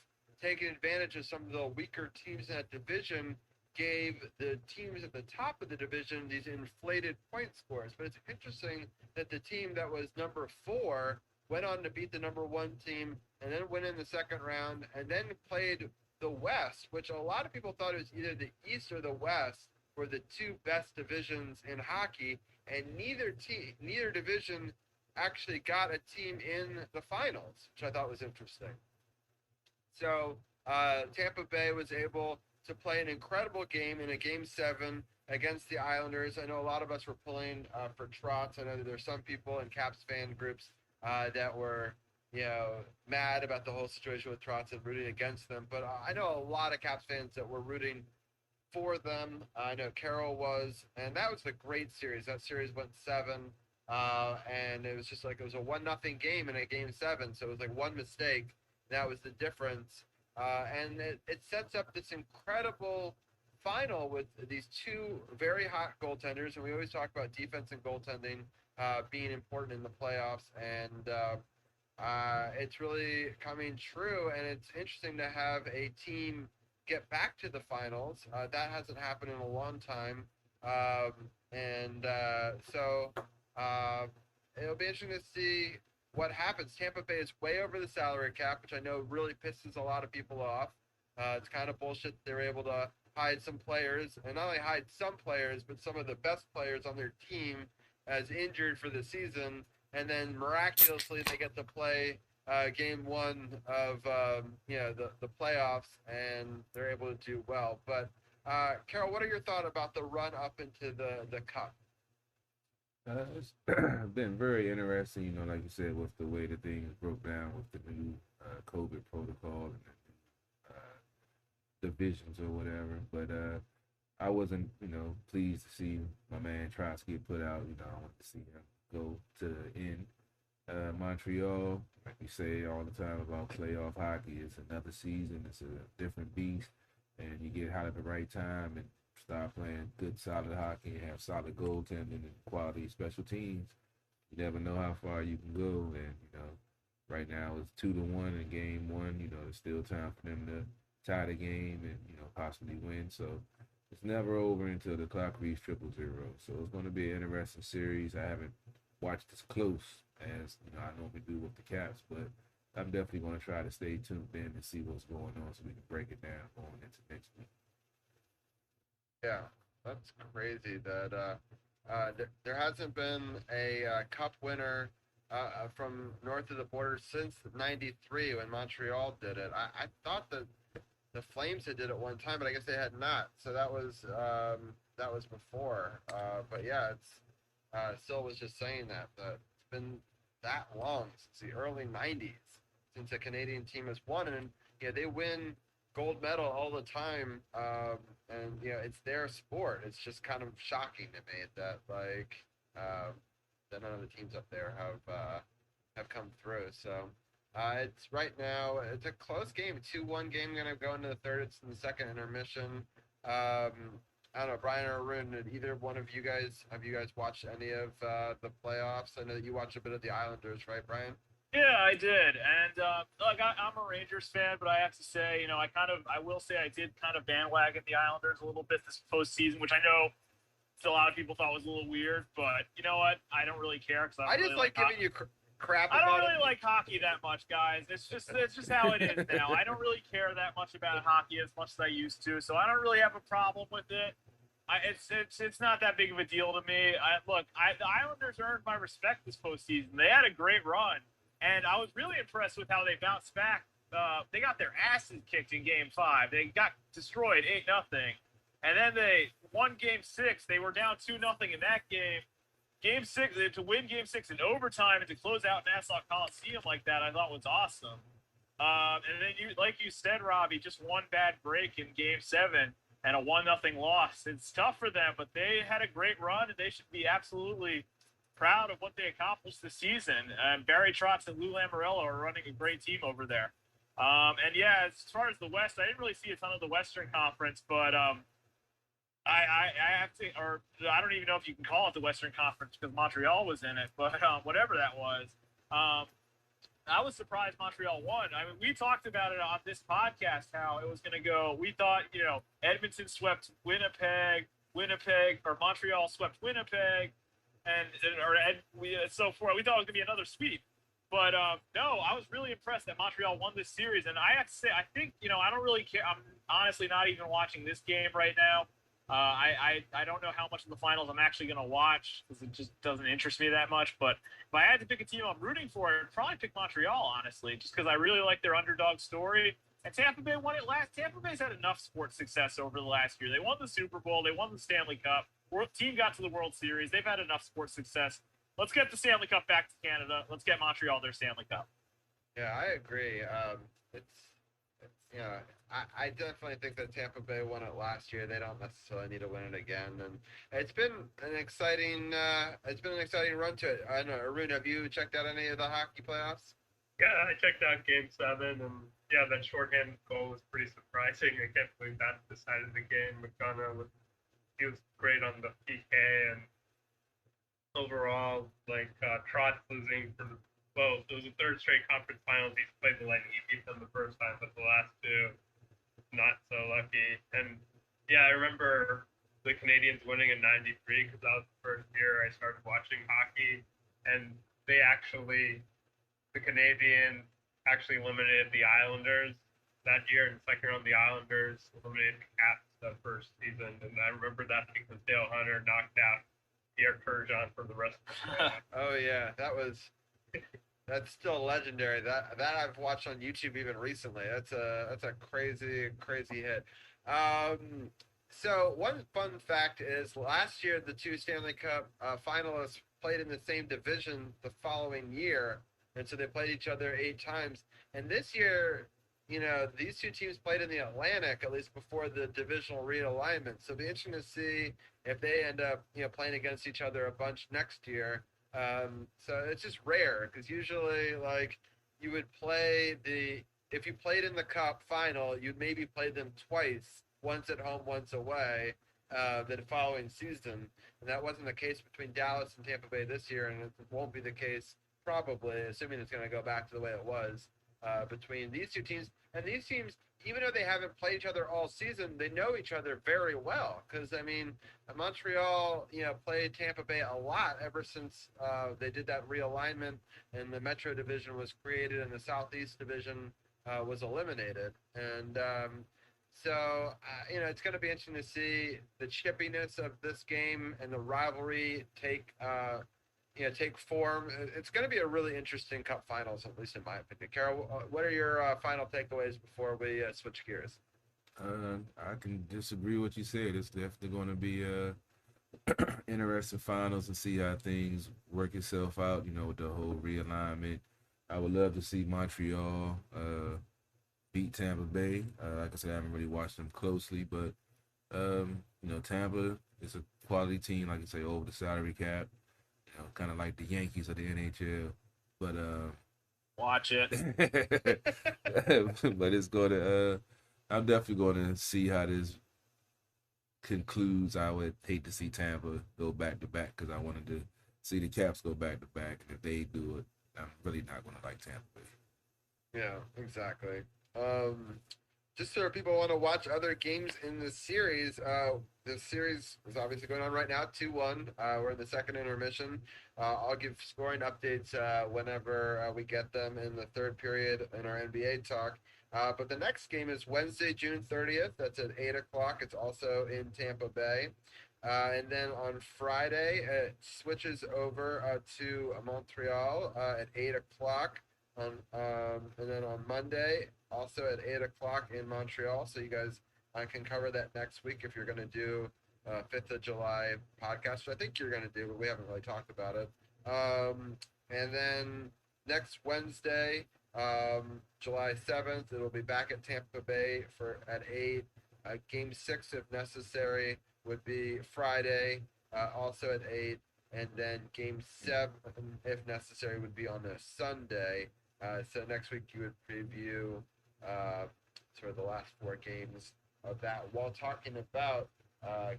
taking advantage of some of the weaker teams in that division gave the teams at the top of the division these inflated point scores. But it's interesting that the team that was number 4 went on to beat the number 1 team and then went in the second round and then played the West, which a lot of people thought it was either the East or the West were the 2 best divisions in hockey, and neither division actually got a team in the finals, which I thought was interesting. So Tampa Bay was able to play an incredible game in a Game 7 against the Islanders. I know a lot of us were pulling for Trotz. I know that there's some people in Caps fan groups that were, mad about the whole situation with Trotz and rooting against them. But I know a lot of Caps fans that were rooting for them. I know Carroll was, and that was a great series. That series went 7, and it was just like it was a 1-0 game in a Game 7. So it was like one mistake. That was the difference. And it sets up this incredible final with these 2 very hot goaltenders. And we always talk about defense and goaltending being important in the playoffs. And it's really coming true. And it's interesting to have a team get back to the finals. That hasn't happened in a long time. So it'll be interesting to see what happens. Tampa Bay is way over the salary cap, which I know really pisses a lot of people off. It's kind of bullshit they were able to hide some players, and not only hide some players, but some of the best players on their team as injured for the season, and then miraculously they get to play Game 1 of the playoffs, and they're able to do well. But Carol, what are your thoughts about the run up into the Cup? It's been very interesting, like you said, with the way that things broke down with the new COVID protocol and the divisions or whatever. But I wasn't, pleased to see my man Trotsky get put out. I wanted to see him go to the end. Montreal, like we say all the time about playoff hockey, it's another season. It's a different beast, and you get hot at the right time and start playing good, solid hockey and have solid goaltending and quality special teams. You never know how far you can go. And, right now it's 2-1 in Game 1. There's still time for them to tie the game and, possibly win. So it's never over until the clock reaches 0-0. So it's going to be an interesting series. I haven't watched as close as, I normally do with the Caps, but I'm definitely going to try to stay tuned in and see what's going on so we can break it down going into next week. Yeah, that's crazy that there hasn't been a Cup winner from north of the border since '93 when Montreal did it. I thought that the Flames had did it one time, but I guess they had not. So that was before. But yeah, it's Sil was just saying that it's been that long since the early '90s since a Canadian team has won, and they win gold medal all the time, and it's their sport. It's just kind of shocking to me that that none of the teams up there have come through. So it's right now it's a close game, 2-1 game. Going to go into the third. It's in the second intermission. I don't know, Brian or Arun, did either one of you guys watched any of the playoffs? I know that you watched a bit of the Islanders, right, Brian? Yeah, I did, and look, I'm a Rangers fan, but I have to say, I will say I did kind of bandwagon the Islanders a little bit this postseason, which I know a lot of people thought was a little weird, but you know what? I don't really care because I just really like giving you crap. I don't really like hockey that much, guys. It's just how it is now. I don't really care that much about hockey as much as I used to, so I don't really have a problem with it. It's not that big of a deal to me. The Islanders earned my respect this postseason. They had a great run. And I was really impressed with how they bounced back. They got their asses kicked in Game 5. They got destroyed 8-0. And then they won Game 6. They were down 2-0 in that game. Game 6, to win Game 6 in overtime and to close out Nassau Coliseum like that, I thought was awesome. And then, like you said, Robbie, just one bad break in Game 7 and a 1-0 loss. It's tough for them, but they had a great run, and they should be absolutely proud of what they accomplished this season. Barry Trotz and Lou Lamoriello are running a great team over there. And yeah, as far as the West, I didn't really see a ton of the Western Conference, but I have to, or I don't even know if you can call it the Western Conference because Montreal was in it, but whatever that was. I was surprised Montreal won. I mean, we talked about it on this podcast how it was going to go. We thought, Edmonton swept Winnipeg, or Montreal swept Winnipeg, so forth. We thought it was going to be another sweep. But no, I was really impressed that Montreal won this series. And I have to say, I think, I don't really care. I'm honestly not even watching this game right now. I don't know how much of the finals I'm actually going to watch because it just doesn't interest me that much. But if I had to pick a team I'm rooting for, I'd probably pick Montreal, honestly, just because I really like their underdog story. And Tampa Bay won it last. Tampa Bay's had enough sports success over the last year. They won the Super Bowl. They won the Stanley Cup. Team got to the World Series. They've had enough sports success. Let's get the Stanley Cup back to Canada. Let's get Montreal their Stanley Cup. Yeah, I agree. I definitely think that Tampa Bay won it last year. They don't necessarily need to win it again, and it's been an exciting run to it. I don't know, Arun, have you checked out any of the hockey playoffs? Yeah, I checked out Game 7, and yeah, that shorthand goal was pretty surprising. I can't believe that decided the game. McDonough he was great on the PK, and overall, Trotz losing it was the third straight conference finals he's played the Lightning. He beat them the first time, but the last two, not so lucky. And yeah, I remember the Canadians winning in '93 because that was the first year I started watching hockey, and the Canadians actually eliminated the Islanders that year, and second round the Islanders eliminated the Caps the first season. And I remember that because Dale Hunter knocked out Pierre Turgeon for the rest of the playoffs. Oh yeah, that's still legendary. That I've watched on YouTube even recently. That's a crazy hit. So one fun fact is last year the two Stanley Cup finalists played in the same division the following year, and so they played each other 8 times. And this year, these two teams played in the Atlantic, at least before the divisional realignment. So it'll be interesting to see if they end up, playing against each other a bunch next year. So it's just rare because usually, you would if you played in the Cup final, you'd maybe play them twice, once at home, once away, the following season. And that wasn't the case between Dallas and Tampa Bay this year, and it won't be the case probably, assuming it's going to go back to the way it was, between these two teams. And these teams, even though they haven't played each other all season, they know each other very well. Because, Montreal, played Tampa Bay a lot ever since they did that realignment and the Metro Division was created and the Southeast Division was eliminated. And so, it's going to be interesting to see the chippiness of this game and the rivalry take form. It's going to be a really interesting Cup Finals, at least in my opinion. Carol, what are your final takeaways before we switch gears? I can disagree with what you said. It's definitely going to be interesting finals and see how things work itself out. With the whole realignment. I would love to see Montreal beat Tampa Bay. Like I said, I haven't really watched them closely, but Tampa is a quality team, like you say, over the salary cap. Kind of like the Yankees of the NHL, but watch it. But it's going to. I'm definitely going to see how this concludes. I would hate to see Tampa go back to back because I wanted to see the Caps go back to back, and if they do it, I'm really not going to like Tampa Bay. Yeah, exactly. Just so people want to watch other games in the series, the series is obviously going on right now, 2-1. We're in the second intermission. I'll give scoring updates whenever we get them in the third period in our NBA talk. But the next game is Wednesday, June 30th. That's at 8 o'clock. It's also in Tampa Bay. And then on Friday, it switches over to Montreal at 8 o'clock. And then on Monday, also at 8 o'clock in Montreal. So you guys can cover that next week if you're going to do 5th of July podcast, which I think you're going to do, but we haven't really talked about it. And then next Wednesday, July 7th, it'll be back at Tampa Bay at 8. Game 6, if necessary, would be Friday, also at 8. And then Game 7, if necessary, would be on a Sunday. So next week you would preview sort of the last 4 games of that while talking about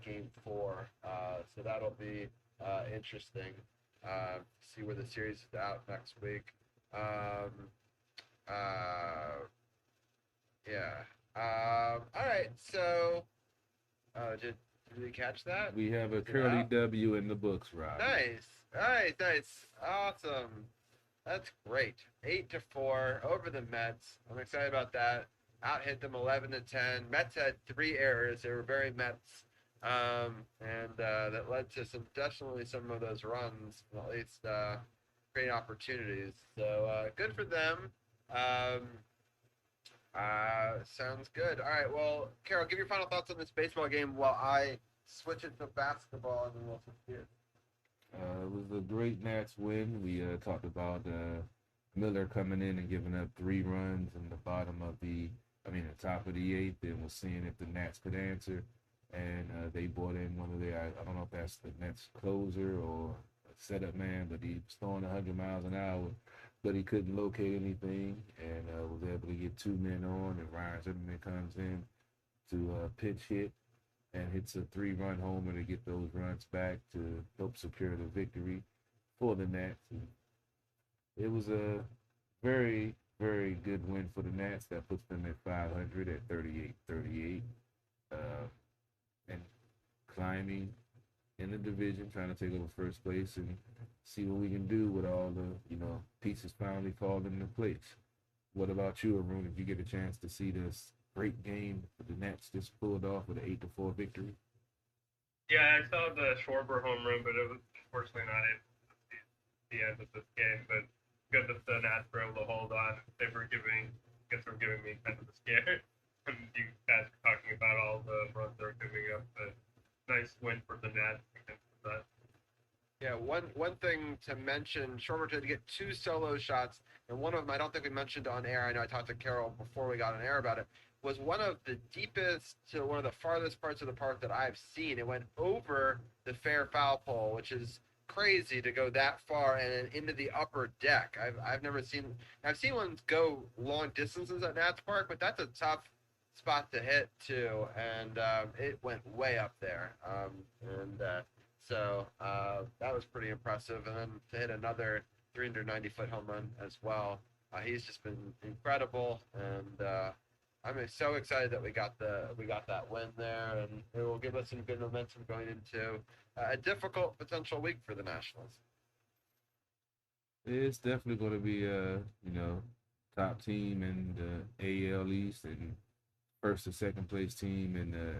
Game 4. So that'll be interesting. See where the series is out next week. Yeah. All right. So, did we catch that? We have a Is it Curly out? W in the books, Rob. Nice. Nice. Awesome. That's great. 8-4 over the Mets. I'm excited about that. Out hit them 11-10. Mets had 3 errors. They were very Mets. And that led to definitely some of those runs, at least creating opportunities. So good for them. Sounds good. All right. Well, Carol, give your final thoughts on this baseball game while I switch it to basketball and then we'll switch gears. It was a great Nats win. We talked about Miller coming in and giving up 3 runs in the the top of the 8th, and was seeing if the Nats could answer. And they brought in one of their, I don't know if that's the Nets closer or a setup man, but he was throwing 100 miles an hour, but he couldn't locate anything, and was able to get 2 men on, and Ryan Zimmerman comes in to pitch hit and hits a 3-run homer to get those runs back to help secure the victory for the Nats. And it was a very, very good win for the Nats. That puts them at 500 at 38-38, and climbing in the division, trying to take over first place and see what we can do with all the pieces finally falling into place. What about you, Arun? If you get a chance to see this great game the Nets just pulled off with an 8-4 victory. Yeah, I saw the Schwarber home run, but it was unfortunately not able to see the end of this game. But good that the Nats were able to hold on. They were giving me kind of a scare. And you guys were talking about all the runs they were giving up, but nice win for the Nats against that. Yeah, one thing to mention, Schwarber did get 2 solo shots, and one of them I don't think we mentioned on air. I know I talked to Carol before we got on air about it. Was one of the deepest to one of the farthest parts of the park that I've seen. It went over the fair foul pole, which is crazy to go that far and into the upper deck. I've never seen. I've seen ones go long distances at Nats Park, but that's a tough spot to hit too, and it went way up there. So that was pretty impressive, and then to hit another 390-foot home run as well. He's just been incredible, and I'm so excited that we got that win there, and it will give us some good momentum going into a difficult potential week for the Nationals. It's definitely going to be a top team in the AL East and first or second place team in the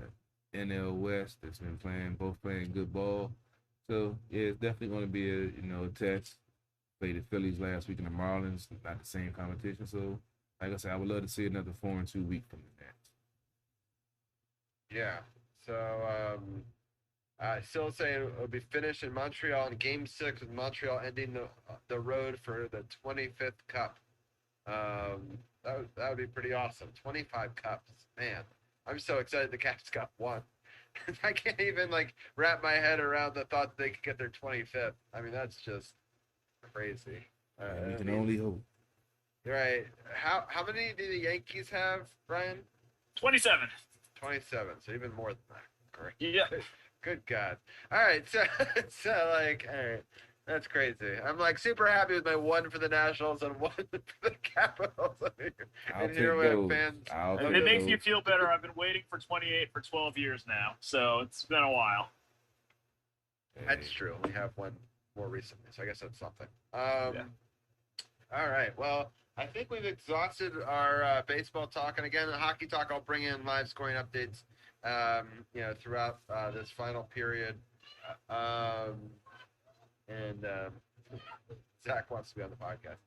NL West that's been playing good ball. So yeah, it's definitely going to be a test. Played the Phillies last week in the Marlins, not the same competition. So like I said, I would love to see another 4-2 week from the Nats. Yeah. So I still say it'll be finished in Montreal in Game 6 with Montreal ending the road for the 25th Cup. That would be pretty awesome. 25 cups, man. I'm so excited the Caps got 1. I can't even wrap my head around the thought that they could get their 25th. I mean, that's just crazy. We can only hope. Right. How many do the Yankees have, Brian? 27. 27. So even more than that. Great. Yeah. Good God. All right. So all right. That's crazy. I'm super happy with my 1 for the Nationals and 1 for the Capitals. I'll and here we have fans. If it makes you feel better, I've been waiting for 28 for 12 years now, so it's been a while. That's true. We have one more recently, so I guess that's something. Yeah. All right. Well, I think we've exhausted our baseball talk, and again, the hockey talk. I'll bring in live scoring updates, throughout this final period. And Zach wants to be on the podcast.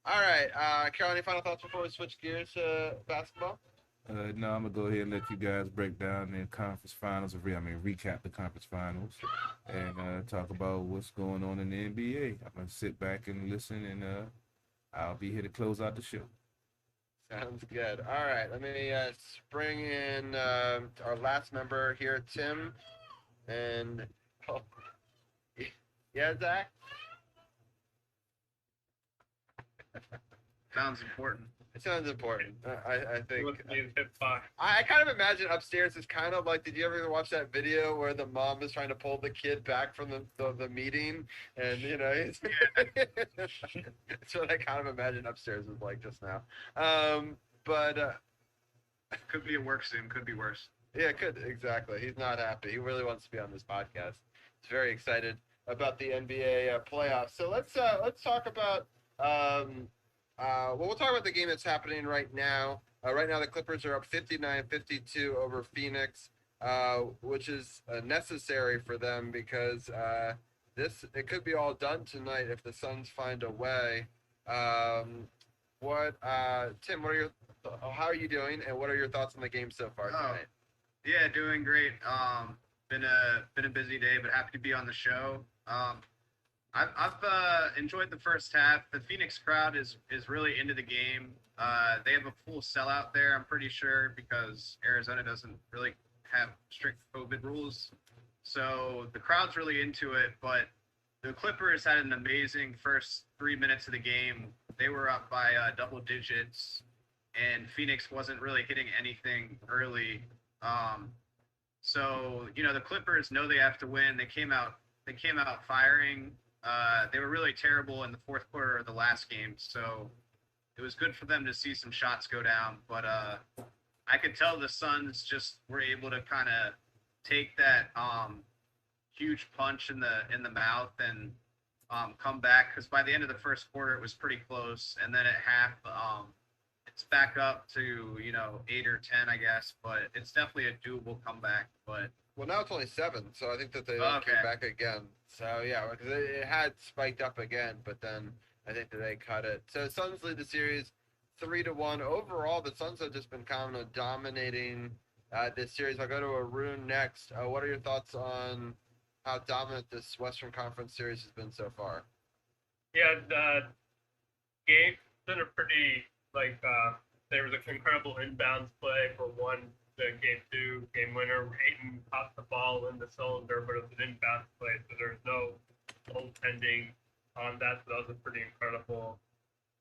All right, Carol, any final thoughts before we switch gears to basketball? No, I'm gonna go ahead and let you guys break down the conference finals. Recap the conference finals, and talk about what's going on in the NBA. I'm gonna sit back and listen, and I'll be here to close out the show. Sounds good. All right, let me bring in our last member here, Tim, and yeah, Zach. Sounds important. It sounds important. I He think. wasn't being hit by. I kind of imagine upstairs is kind of like, did you ever watch that video where the mom is trying to pull the kid back from the meeting, and he's, that's what I kind of imagine upstairs is like just now. But Could be a work Zoom. Could be worse. yeah, it could, exactly. He's not happy. He really wants to be on this podcast. He's very excited about the NBA playoffs. So let's talk about we'll talk about the game that's happening right now. Right now, the Clippers are up 59-52 over Phoenix, which is necessary for them because it could be all done tonight if the Suns find a way. Tim? How are you doing, and what are your thoughts on the game so far tonight? Yeah, doing great. Been a busy day, but happy to be on the show. I've enjoyed the first half. The Phoenix crowd is really into the game. They have a full sellout there, I'm pretty sure, because Arizona doesn't really have strict COVID rules. So the crowd's really into it, but the Clippers had an amazing first 3 minutes of the game. They were up by double digits, and Phoenix wasn't really hitting anything early. So the Clippers know they have to win. They came out firing. They were really terrible in the fourth quarter of the last game, so it was good for them to see some shots go down. But I could tell the Suns just were able to kind of take that huge punch in the mouth and come back, because by the end of the first quarter it was pretty close, and then at half it's back up to 8 or 10, I guess, but it's definitely a doable comeback. But well, now it's only 7, so I think that they came back again. So yeah, because it had spiked up again, but then I think that they cut it. So Suns lead the series 3-1. Overall, the Suns have just been kind of dominating this series. I'll go to Arun next. What are your thoughts on how dominant this Western Conference series has been so far? Yeah, the game's been a pretty, there was an incredible inbounds play for the game 2 game winner. Ayton caught the ball in the cylinder, but it was an inbounds play, so there's no goaltending on that. So that was a pretty incredible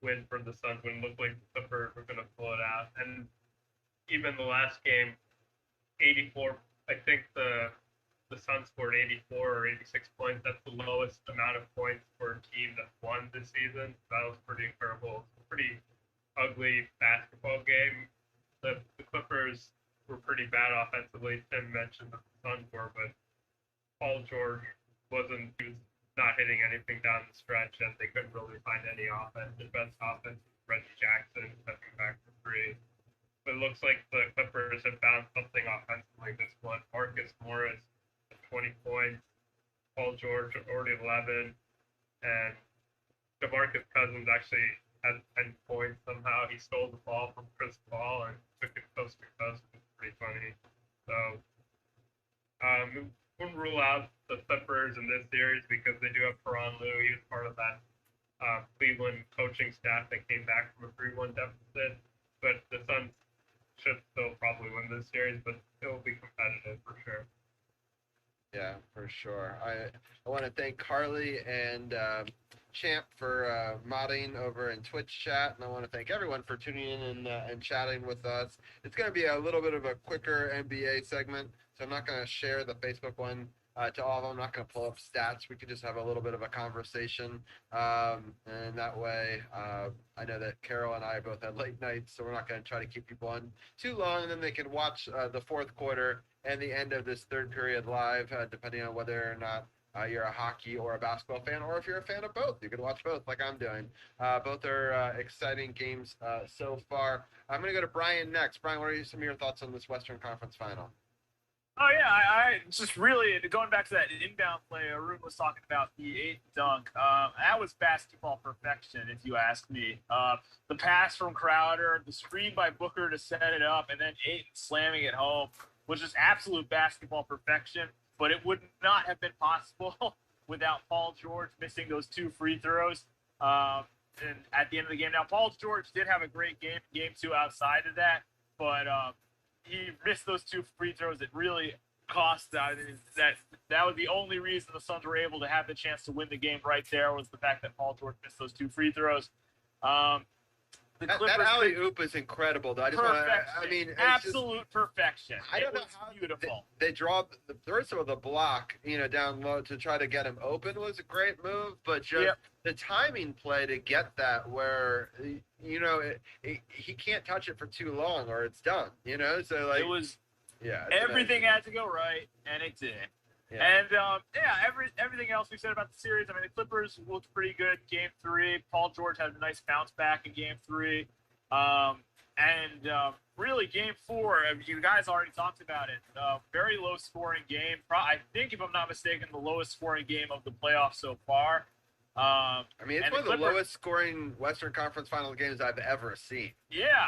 win for the Suns when it looked like the Clippers were going to pull it out. And even the last game, 84, I think the Suns scored 84 or 86 points. That's the lowest amount of points for a team that won this season. That was pretty incredible. Pretty ugly basketball game. The Clippers were pretty bad offensively. Tim mentioned that the Suns were, but Paul George he was not hitting anything down the stretch, and they couldn't really find any offense. The best offense was Reggie Jackson stepping back for 3. But it looks like the Clippers have found something offensively this one. Marcus Morris, 20 points. Paul George already 11, and DeMarcus Cousins actually had 10 points somehow. He stole the ball from Chris Paul and took it coast to coast. It's pretty funny. So, wouldn't rule out the Clippers in this series because they do have RobbieG. He was part of that Cleveland coaching staff that came back from a 3-1 deficit. But the Suns should still probably win this series, but it will be competitive for sure. Yeah, for sure. I want to thank Carly and Champ for modding over in Twitch chat, and I want to thank everyone for tuning in and chatting with us. It's going to be a little bit of a quicker NBA segment, so I'm not going to share the Facebook one to all of them. I'm not going to pull up stats. We could just have a little bit of a conversation, and that way I know that Carol and I both had late nights, so we're not going to try to keep people on too long, and then they can watch the fourth quarter and the end of this third period live, depending on whether or not you're a hockey or a basketball fan, or if you're a fan of both. You can watch both like I'm doing. Both are exciting games so far. I'm going to go to Brian next. Brian, what are some of your thoughts on this Western Conference final? Oh, yeah, I just really, going back to that inbound play, Arun was talking about the 8th dunk. That was basketball perfection, if you ask me. The pass from Crowder, the screen by Booker to set it up, and then Ayton slamming it home was just absolute basketball perfection. But it would not have been possible without Paul George missing those 2 free throws and at the end of the game. Now, Paul George did have a great game 2 outside of that, but he missed those 2 free throws that really cost that. That was the only reason the Suns were able to have the chance to win the game right there, was the fact that Paul George missed those 2 free throws. The The That Clippers alley oop is incredible, though. I just want perfection. to. I mean, it's absolute perfection. I don't it know was how beautiful. they draw the first of all, the block, down low to try to get him open was a great move, but just the timing play to get that where he can't touch it for too long or it's done. So like it was. Yeah, everything had to go right, and it did. Yeah. And everything else we said about the series. I mean, the Clippers looked pretty good Game 3. Paul George had a nice bounce back in Game 3. Really, Game 4, you guys already talked about it. Very low scoring game. I think, if I'm not mistaken, the lowest scoring game of the playoffs so far. I mean, it's one of the lowest scoring Western Conference Final games I've ever seen. Yeah,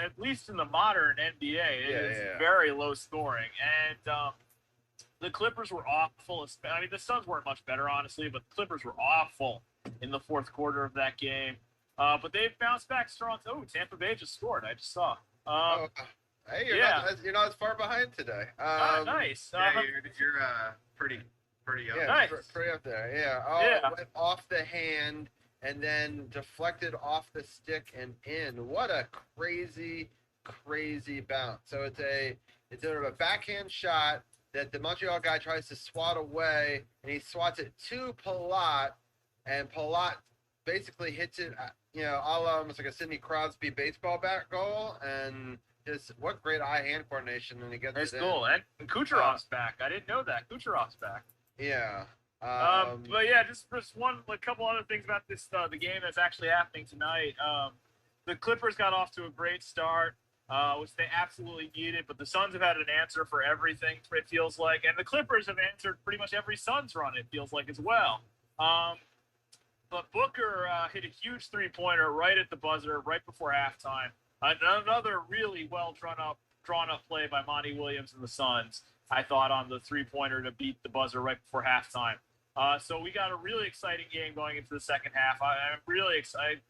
at least in the modern NBA, it is very low scoring. And the Clippers were awful. I mean, the Suns weren't much better, honestly, but the Clippers were awful in the fourth quarter of that game. But they've bounced back strong. Oh, Tampa Bay just scored. I just saw. Hey, you're not as far behind today. Nice. You're pretty up. Yeah, nice. pretty up there. Yeah. It went off the hand and then deflected off the stick and in. What a crazy bounce. So it's a backhand shot that the Montreal guy tries to swat away, and he swats it to Palat, and Palat basically hits it, a la almost like a Sidney Crosby baseball bat goal, and just what great eye-hand coordination, and he gets nice it goal. in. And Kucherov's back. I didn't know that. Kucherov's back. Yeah. But yeah, just a couple other things about this the game that's actually happening tonight. The Clippers got off to a great start, which they absolutely needed, but the Suns have had an answer for everything, it feels like, and the Clippers have answered pretty much every Suns run, it feels like, as well. But Booker hit a huge three-pointer right at the buzzer, right before halftime. Another really well drawn up play by Monty Williams and the Suns, I thought, on the three-pointer to beat the buzzer right before halftime. So we got a really exciting game going into the second half. I'm really excited.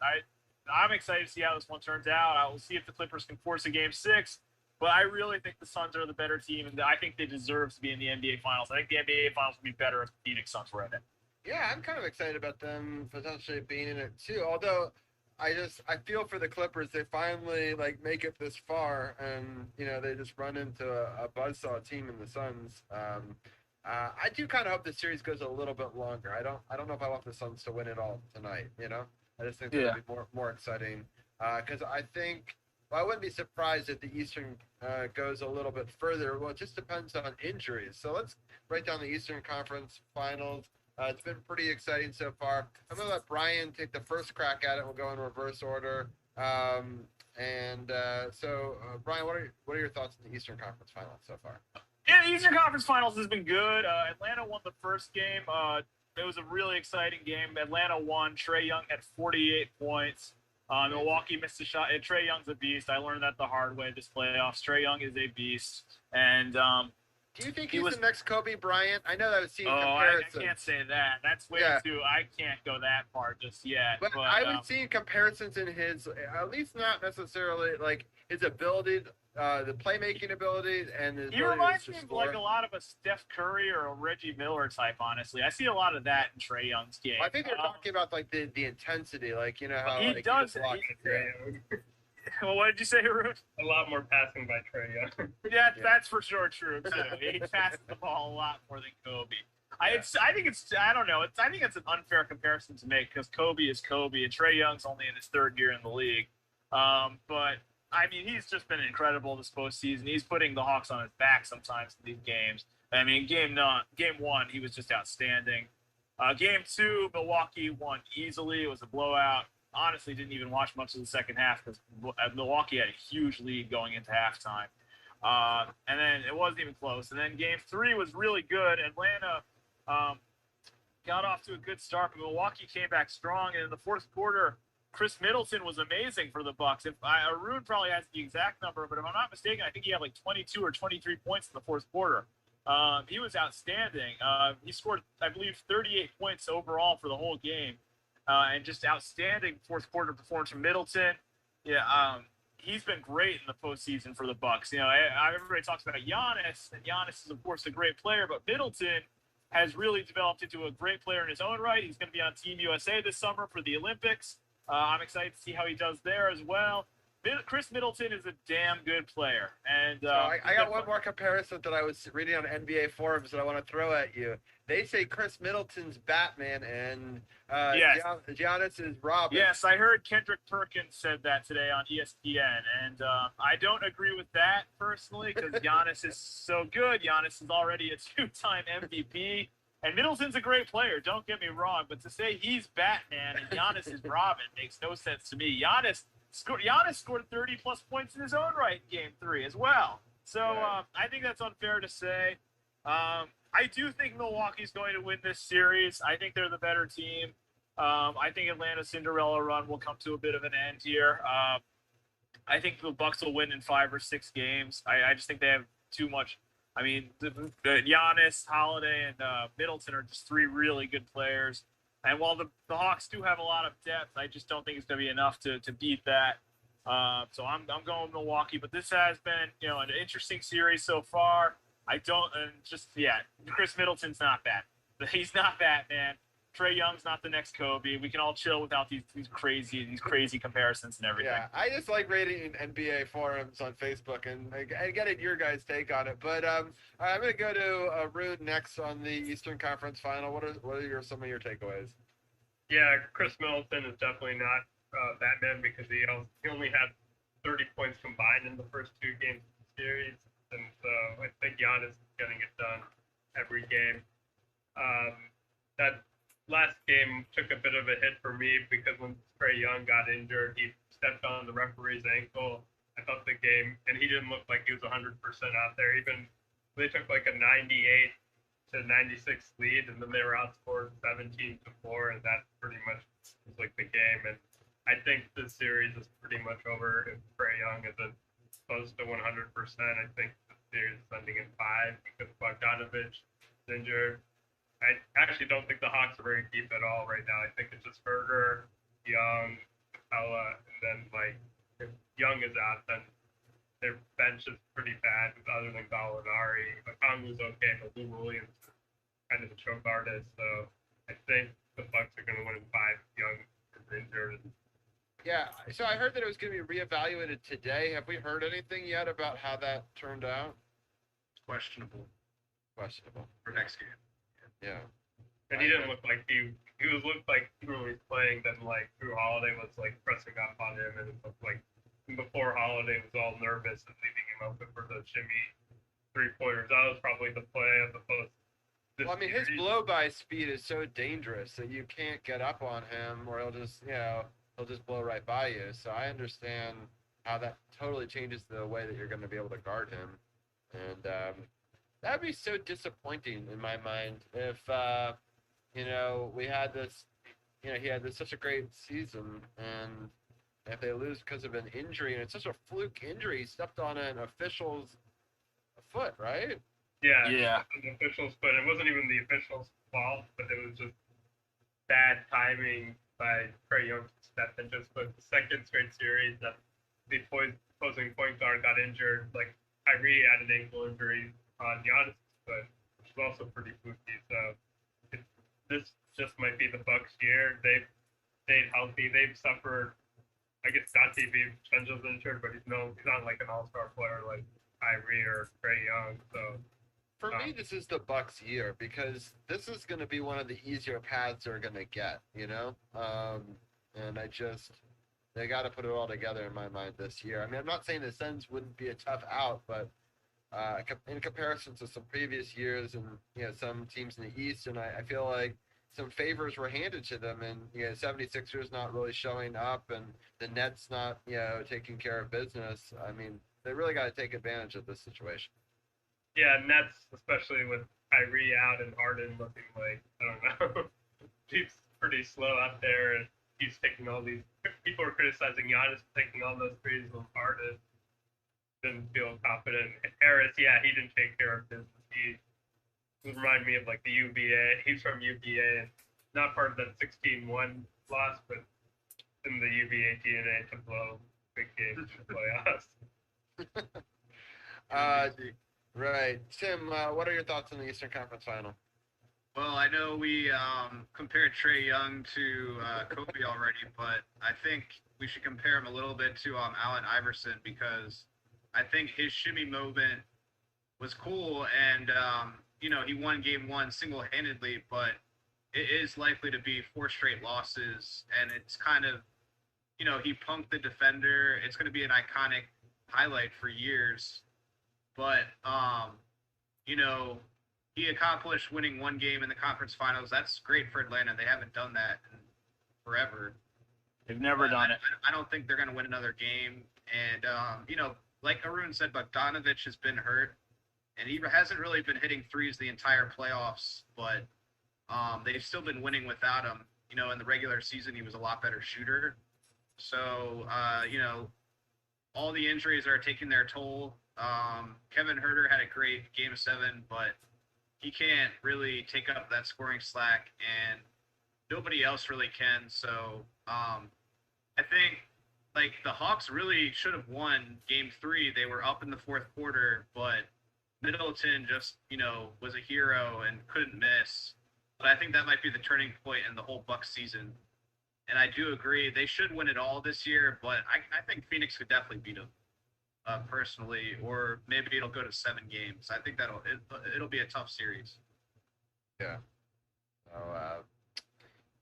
I'm excited to see how this one turns out. I will see if the Clippers can force a Game 6. But I really think the Suns are the better team, and I think they deserve to be in the NBA Finals. I think the NBA Finals would be better if the Phoenix Suns were in it. Yeah, I'm kind of excited about them potentially being in it too. Although I feel for the Clippers. They finally make it this far, and they just run into a buzzsaw team in the Suns. I do kind of hope the series goes a little bit longer. I don't know if I want the Suns to win it all tonight. I just think that'll be more exciting. Because I think I wouldn't be surprised if the Eastern goes a little bit further. Well, it just depends on injuries. So let's break down the Eastern Conference Finals. It's been pretty exciting so far. I'm going to let Brian take the first crack at it. We'll go in reverse order. So, Brian, what are your thoughts on the Eastern Conference Finals so far? Yeah, the Eastern Conference Finals has been good. Atlanta won the first game. It was a really exciting game. Atlanta won. Trae Young had 48 points. Milwaukee missed a shot. Trae Young's a beast. I learned that the hard way this playoffs. Trae Young is a beast. And do you think he's the next Kobe Bryant? I know that I've seen comparisons. I can't say that. That's way too. I can't go that far just yet. But I would see comparisons in his, at least not necessarily his ability, the playmaking ability, and his. He reminds me of a lot of a Steph Curry or a Reggie Miller type. Honestly, I see a lot of that in Trae Young's game. I think they're talking about the intensity, how he does. Well, what did you say, Arun? A lot more passing by Trae Young. Yeah, that's for sure true too. He passes the ball a lot more than Kobe. I think it's an unfair comparison to make because Kobe is Kobe and Trae Young's only in his third year in the league. But I mean, he's just been incredible this postseason. He's putting the Hawks on his back sometimes in these games. I mean, game 1, he was just outstanding. Game 2, Milwaukee won easily. It was a blowout. Honestly, didn't even watch much of the second half because Milwaukee had a huge lead going into halftime. And then it wasn't even close. And then game 3 was really good. Atlanta got off to a good start, but Milwaukee came back strong. And in the fourth quarter, Chris Middleton was amazing for the Bucks. Arun probably has the exact number, but if I'm not mistaken, I think he had 22 or 23 points in the fourth quarter. He was outstanding. He scored, I believe, 38 points overall for the whole game. And just outstanding fourth quarter performance from Middleton. Yeah, he's been great in the postseason for the Bucks. Everybody talks about Giannis, and Giannis is of course a great player, but Middleton has really developed into a great player in his own right. He's going to be on Team USA this summer for the Olympics. I'm excited to see how he does there as well. Chris Middleton is a damn good player, and So I got one more comparison that I was reading on NBA forums that I want to throw at you. They say Chris Middleton's Batman and Yes. Giannis is Robin. Yes, I heard Kendrick Perkins said that today on ESPN, and I don't agree with that personally because Giannis is so good. Giannis is already a two-time MVP, and Middleton's a great player. Don't get me wrong, but to say he's Batman and Giannis is Robin makes no sense to me. Giannis scored 30-plus points in his own right in Game 3 as well. So I think that's unfair to say. I do think Milwaukee's going to win this series. I think they're the better team. I think Atlanta's Cinderella run will come to a bit of an end here. I think the Bucks will win in 5 or 6 games. I just think they have too much. I mean, the Giannis, Holiday, and Middleton are just 3 really good players. And while the Hawks do have a lot of depth, I just don't think it's going to be enough to beat that. So I'm going Milwaukee. But this has been, an interesting series so far. Chris Middleton's not bad. He's not Batman. Trae Young's not the next Kobe. We can all chill without these crazy comparisons and everything. Yeah, I just like reading NBA forums on Facebook and getting your guys' take on it. But I'm going to go to Arun next on the Eastern Conference Final. What are some of your takeaways? Yeah, Chris Middleton is definitely not Batman because he only had 30 points combined in the first 2 games of the series. And so I think Giannis is getting it done every game. That last game took a bit of a hit for me because when Trae Young got injured, he stepped on the referee's ankle. I thought the game, and he didn't look like he was 100% out there. Even they took like a 98-96 lead, and then they were outscored 17-4, and that pretty much was like the game. And I think this series is pretty much over if Trae Young isn't close to 100%. I think the series is ending in 5 because Bogdanovich is injured. I actually don't think the Hawks are very deep at all right now. I think it's just Berger, Young, Capella, and then if Young is out, then their bench is pretty bad other than Gallinari. Kongu's okay, but Lou Williams is kind of a choke artist. So I think the Bucks are going to win in 5. Young is injured. Yeah, so I heard that it was going to be reevaluated today. Have we heard anything yet about how that turned out? Questionable For next game. Yeah. And he didn't look like he looked like when he was playing, then Drew Holiday was pressing up on him, and it looked like before Holiday was all nervous and leaving him open for the shimmy 3-pointers. That was probably the play of the post. Well, I mean, his blow-by speed is so dangerous that you can't get up on him, or he'll just blow right by you. So I understand how that totally changes the way that you're going to be able to guard him, and that'd be so disappointing in my mind if we had this, he had such a great season, and if they lose because of an injury, and it's such a fluke injury, he stepped on an official's foot, right? Yeah. The official's foot. It wasn't even the official's fault, but it was just bad timing by Trae Young to step into his foot. The second straight series that the opposing point guard got injured, Kyrie had an ankle injury on Giannis' foot, which is also pretty fluky. So this just might be the Bucks' year. They've stayed healthy. They've suffered. I guess Dante DiVincenzo's injured, but he's not an all-star player like Kyrie or Trae Young. So for me, this is the Bucks' year because this is going to be one of the easier paths they're going to get. And they got to put it all together in my mind this year. I mean, I'm not saying the Suns wouldn't be a tough out, but in comparison to some previous years and some teams in the East, and I feel like some favors were handed to them, and 76ers not really showing up, and the Nets not taking care of business. I mean, they really got to take advantage of this situation. Yeah, Nets, especially with Kyrie out and Harden looking like, I don't know, he's pretty slow out there, and he's taking all these. People are criticizing Giannis for taking all those threes with Harden. Didn't feel confident. Harris, he didn't take care of business. He reminded me of the UVA. He's from UVA, and not part of that 16-1 loss, but in the UVA DNA to blow big games in the playoffs. Right. Tim, what are your thoughts on the Eastern Conference Final? Well, I know we compared Trey Young to Kobe already, but I think we should compare him a little bit to Allen Iverson because I think his shimmy moment was cool, and he won game one single-handedly, but it is likely to be 4 straight losses, and it's kind of, he punked the defender. It's going to be an iconic highlight for years, but you know, he accomplished winning one game in the conference finals. That's great for Atlanta. They haven't done that in forever. They've never done it. I don't think they're going to win another game. And, like Arun said, Bogdanovich has been hurt, and he hasn't really been hitting threes the entire playoffs, but they've still been winning without him. In the regular season, he was a lot better shooter. So, all the injuries are taking their toll. Kevin Huerter had a great game 7, but he can't really take up that scoring slack, and nobody else really can. So I think the Hawks really should have won game 3. They were up in the fourth quarter, but Middleton just, was a hero and couldn't miss. But I think that might be the turning point in the whole Bucks season. And I do agree they should win it all this year, but I think Phoenix could definitely beat them. Personally, or maybe it'll go to 7 games. I think it'll be a tough series. Yeah. So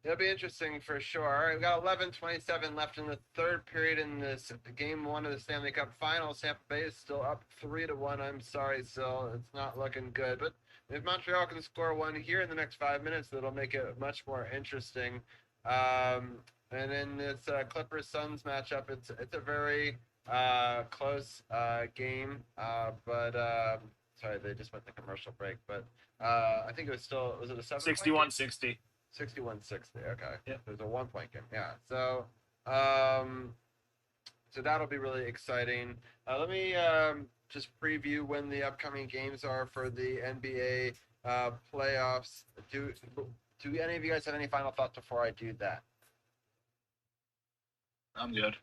it'll be interesting for sure. All right, we got 11:27 left in the third period in this game 1 of the Stanley Cup Finals. Tampa Bay is still up 3-1. I'm sorry, still it's not looking good. But if Montreal can score one here in the next 5 minutes, that'll make it much more interesting. And in this Clippers Suns matchup, it's a very close game, but sorry, they just went to commercial break, but I think it was it a 61-60. 61-60, okay. Yep. It was a 1-point game, yeah. So so that'll be really exciting. Let me just preview when the upcoming games are for the NBA playoffs. Do any of you guys have any final thoughts before I do that? I'm good.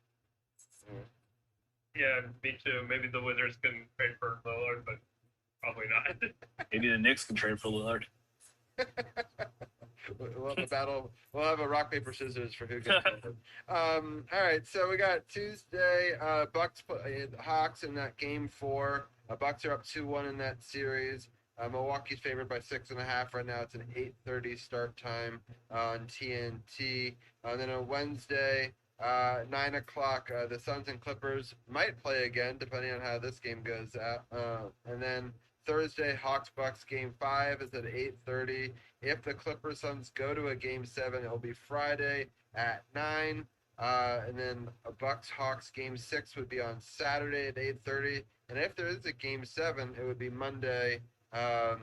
Yeah, me too. Maybe the Wizards can trade for Lillard, but probably not. Maybe the Knicks can trade for Lillard. We'll have a battle. We'll have a rock, paper, scissors for who gets it. All right, so we got Tuesday. Bucks Hawks in that game 4. Bucks are up 2-1 in that series. Milwaukee's favored by 6.5 right now. It's an 8:30 start time on TNT. Then on Wednesday, 9 o'clock, the Suns and Clippers might play again, depending on how this game goes out. And then Thursday, Hawks-Bucks game 5 is at 8:30. If the Clippers Suns go to a game 7, it'll be Friday at 9. And then a Bucks-Hawks game 6 would be on Saturday at 8:30. And if there is a game 7, it would be Monday at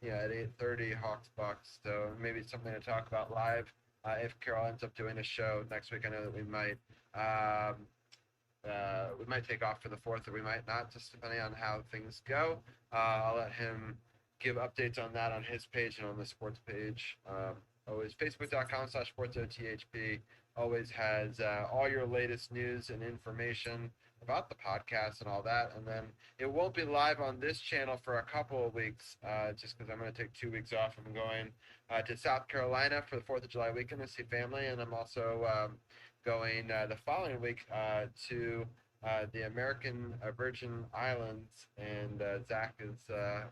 8:30, Hawks-Bucks. So maybe it's something to talk about live. If Carol ends up doing a show next week, I know that we might take off for the 4th, or we might not, just depending on how things go. I'll let him give updates on that on his page and on the sports page. Always facebook.com/sportsothp always has all your latest news and information about the podcast and all that. And then it won't be live on this channel for a couple of weeks, just because I'm going to take 2 weeks off. I'm going to South Carolina for the 4th of July weekend to see family, and I'm also going the following week to the American Virgin Islands, and Zach is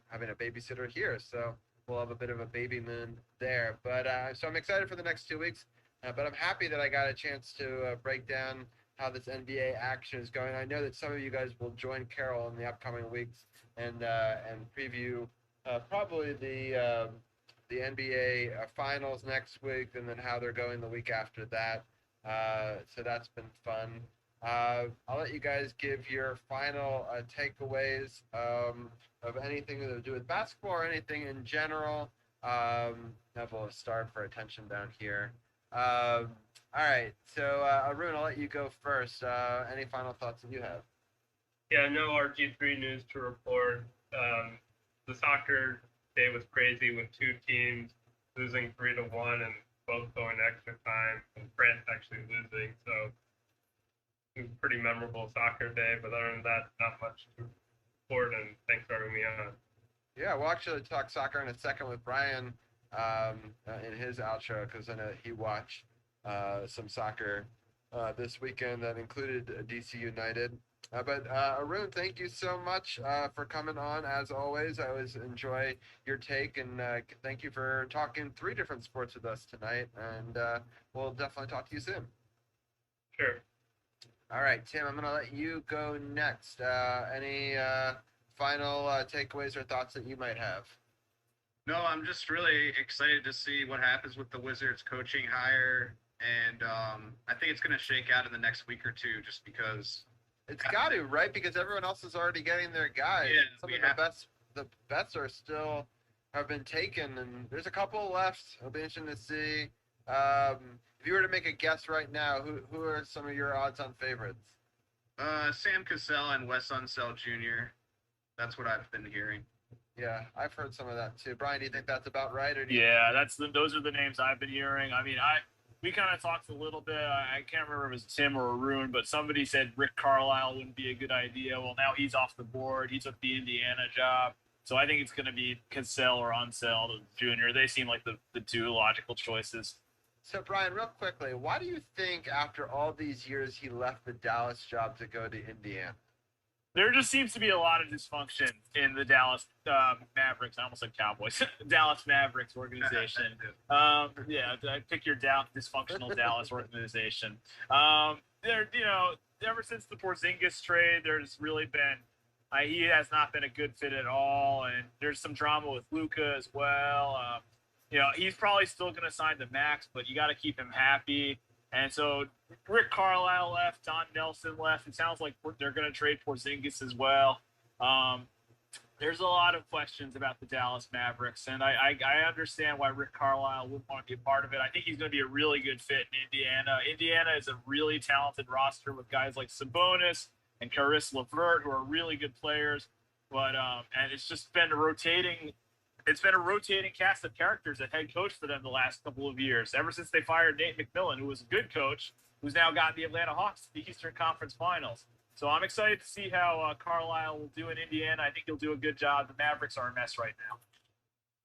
having a babysitter here, so we'll have a bit of a baby moon there. But so I'm excited for the next 2 weeks, but I'm happy that I got a chance to break down how this NBA action is going. I know that some of you guys will join Carol in the upcoming weeks and preview probably the NBA finals next week, and then how they're going the week after that. So that's been fun. I'll let you guys give your final takeaways of anything to do with basketball or anything in general. We'll start for attention down here. All right, so Arun, I'll let you go first. Any final thoughts that you have? Yeah, no RG3 news to report. The soccer day was crazy with 2 teams losing 3-1 and both going extra time, and France actually losing. So it was a pretty memorable soccer day. But other than that, not much to report. And thanks for having me on. Yeah, we'll actually talk soccer in a second with Brian in his outro, because I know he watched some soccer this weekend that included DC United. But Arun, thank you so much for coming on. As always, I always enjoy your take, and thank you for talking 3 different sports with us tonight. And we'll definitely talk to you soon. Sure. All right, Tim, I'm going to let you go next. Any final takeaways or thoughts that you might have? No, I'm just really excited to see what happens with the Wizards coaching hire, and I think it's going to shake out in the next week or two, just because. It's got to, right? Because everyone else is already getting their guys. Yeah, Some of the bets are still have been taken, and there's a couple left. It'll be interesting to see. If you were to make a guess right now, who are some of your odds-on favorites? Sam Cassell and Wes Unseld Jr. That's what I've been hearing. Yeah, I've heard some of that too. Brian, do you think that's about right? Or those are the names I've been hearing. I mean, we kind of talked a little bit. I can't remember if it was Tim or Arun, but somebody said Rick Carlisle wouldn't be a good idea. Well, now he's off the board. He took the Indiana job. So I think it's going to be Cassell or Unseld Jr. They seem like the 2 logical choices. So, Brian, real quickly, why do you think after all these years he left the Dallas job to go to Indiana? There just seems to be a lot of dysfunction in the Dallas Mavericks. I almost said Cowboys. Dallas Mavericks organization. I pick your dysfunctional Dallas organization. Ever since the Porzingis trade, there's really been he has not been a good fit at all, and there's some drama with Luka as well. He's probably still going to sign the max, but you got to keep him happy. And so Rick Carlisle left, Don Nelson left. It sounds like they're going to trade Porzingis as well. There's a lot of questions about the Dallas Mavericks, and I understand why Rick Carlisle wouldn't want to be a part of it. I think he's going to be a really good fit in Indiana. Indiana is a really talented roster with guys like Sabonis and Caris LeVert, who are really good players. But and it's just been a rotating cast of characters at head coach for them the last couple of years, ever since they fired Nate McMillan, who was a good coach, who's now gotten the Atlanta Hawks to the Eastern Conference Finals. So I'm excited to see how Carlisle will do in Indiana. I think he'll do a good job. The Mavericks are a mess right now.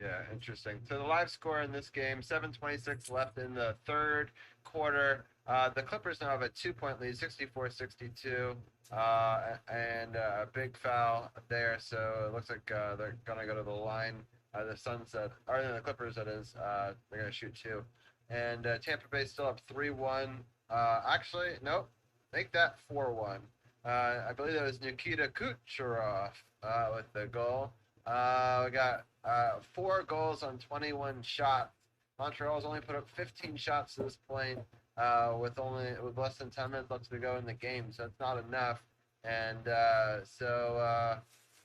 Yeah, interesting. So the live score in this game, 7:26 left in the third quarter. The Clippers now have a 2-point lead, 64-62, and a big foul there. So it looks like they're going to go to the line. The Clippers, that is, they're going to shoot 2. And Tampa Bay still up 3-1. Actually, nope, make that 4-1. I believe that was Nikita Kucherov with the goal. We got 4 goals on 21 shots. Montreal's only put up 15 shots to this point with less than 10 minutes left to go in the game, so it's not enough. And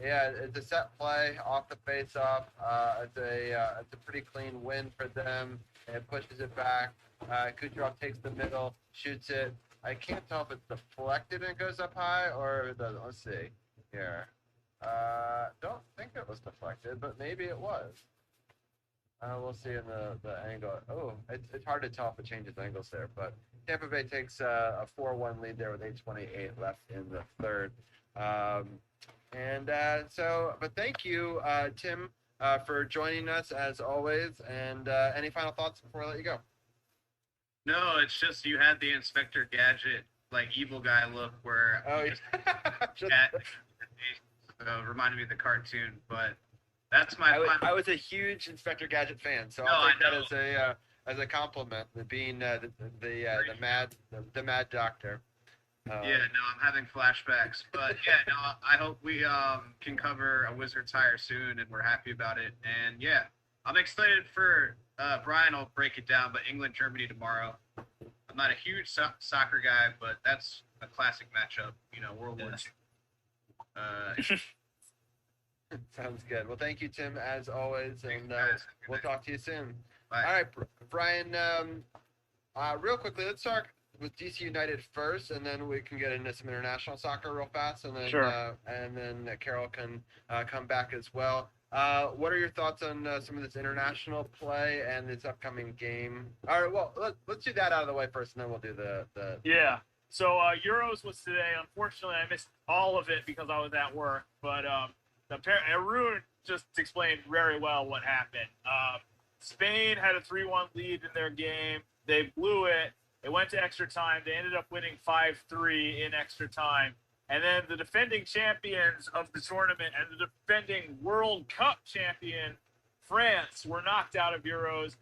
it's a set play off the face-off. It's a pretty clean win for them. It pushes it back. Kucherov takes the middle, shoots it. I can't tell if it's deflected and it goes up high, or if it doesn't. Let's see here. Don't think it was deflected, but maybe it was. We'll see in the angle. Oh, it's hard to tell if it changes angles there, but Tampa Bay takes a 4-1 lead there with 8:28 left in the third. But thank you, Tim, for joining us as always. And any final thoughts before I let you go? No, it's just you had the Inspector Gadget, like, evil guy look where reminded me of the cartoon, but that's my I was a huge Inspector Gadget fan, so I'll take that as a compliment, being the Mad Doctor. I'm having flashbacks, but I hope we can cover a Wizards hire soon, and we're happy about it. And I'm excited for Brian will break it down, but England Germany tomorrow. I'm not a huge soccer guy, but that's a classic matchup. World War II. Sounds good. Well, thank you, Tim, as always, and we'll talk to you soon. Bye. All right, Brian. Real quickly, let's start with DC United first, and then we can get into some international soccer real fast, and then and then Carol can come back as well. What are your thoughts on some of this international play and this upcoming game? All right, well, let's do that out of the way first, and then we'll do the. Yeah. So Euros was today. Unfortunately, I missed all of it because I was at work. But Arun just explained very well what happened. Spain had a 3-1 lead in their game. They blew it. It went to extra time. They ended up winning 5-3 in extra time. And then the defending champions of the tournament and the defending World Cup champion, France, were knocked out of Euros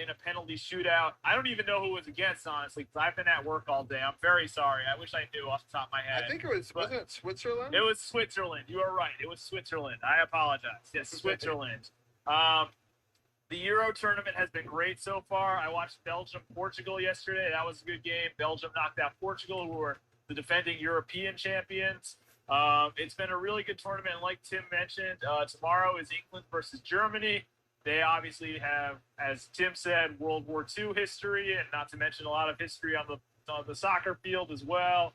in a penalty shootout. I don't even know who it was against, honestly, because I've been at work all day. I'm very sorry. I wish I knew off the top of my head. I think it was, wasn't it Switzerland? It was Switzerland. You are right. It was Switzerland. I apologize. Yes, Switzerland. The Euro tournament has been great so far. I watched Belgium-Portugal yesterday. That was a good game. Belgium knocked out Portugal, who were the defending European champions. It's been a really good tournament. And like Tim mentioned, tomorrow is England versus Germany. They obviously have, as Tim said, World War II history, and not to mention a lot of history on the soccer field as well.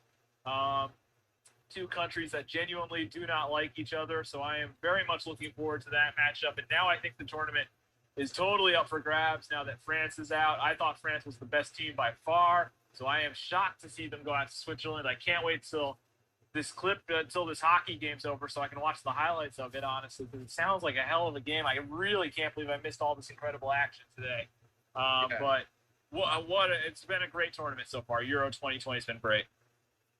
Two countries that genuinely do not like each other. So I am very much looking forward to that matchup. And now I think the tournament is totally up for grabs now that France is out. I thought France was the best team by far, so I am shocked to see them go out to Switzerland. I can't wait till this hockey game's over so I can watch the highlights of it, honestly, because it sounds like a hell of a game. I really can't believe I missed all this incredible action today. But it's been a great tournament so far. Euro 2020 has been great.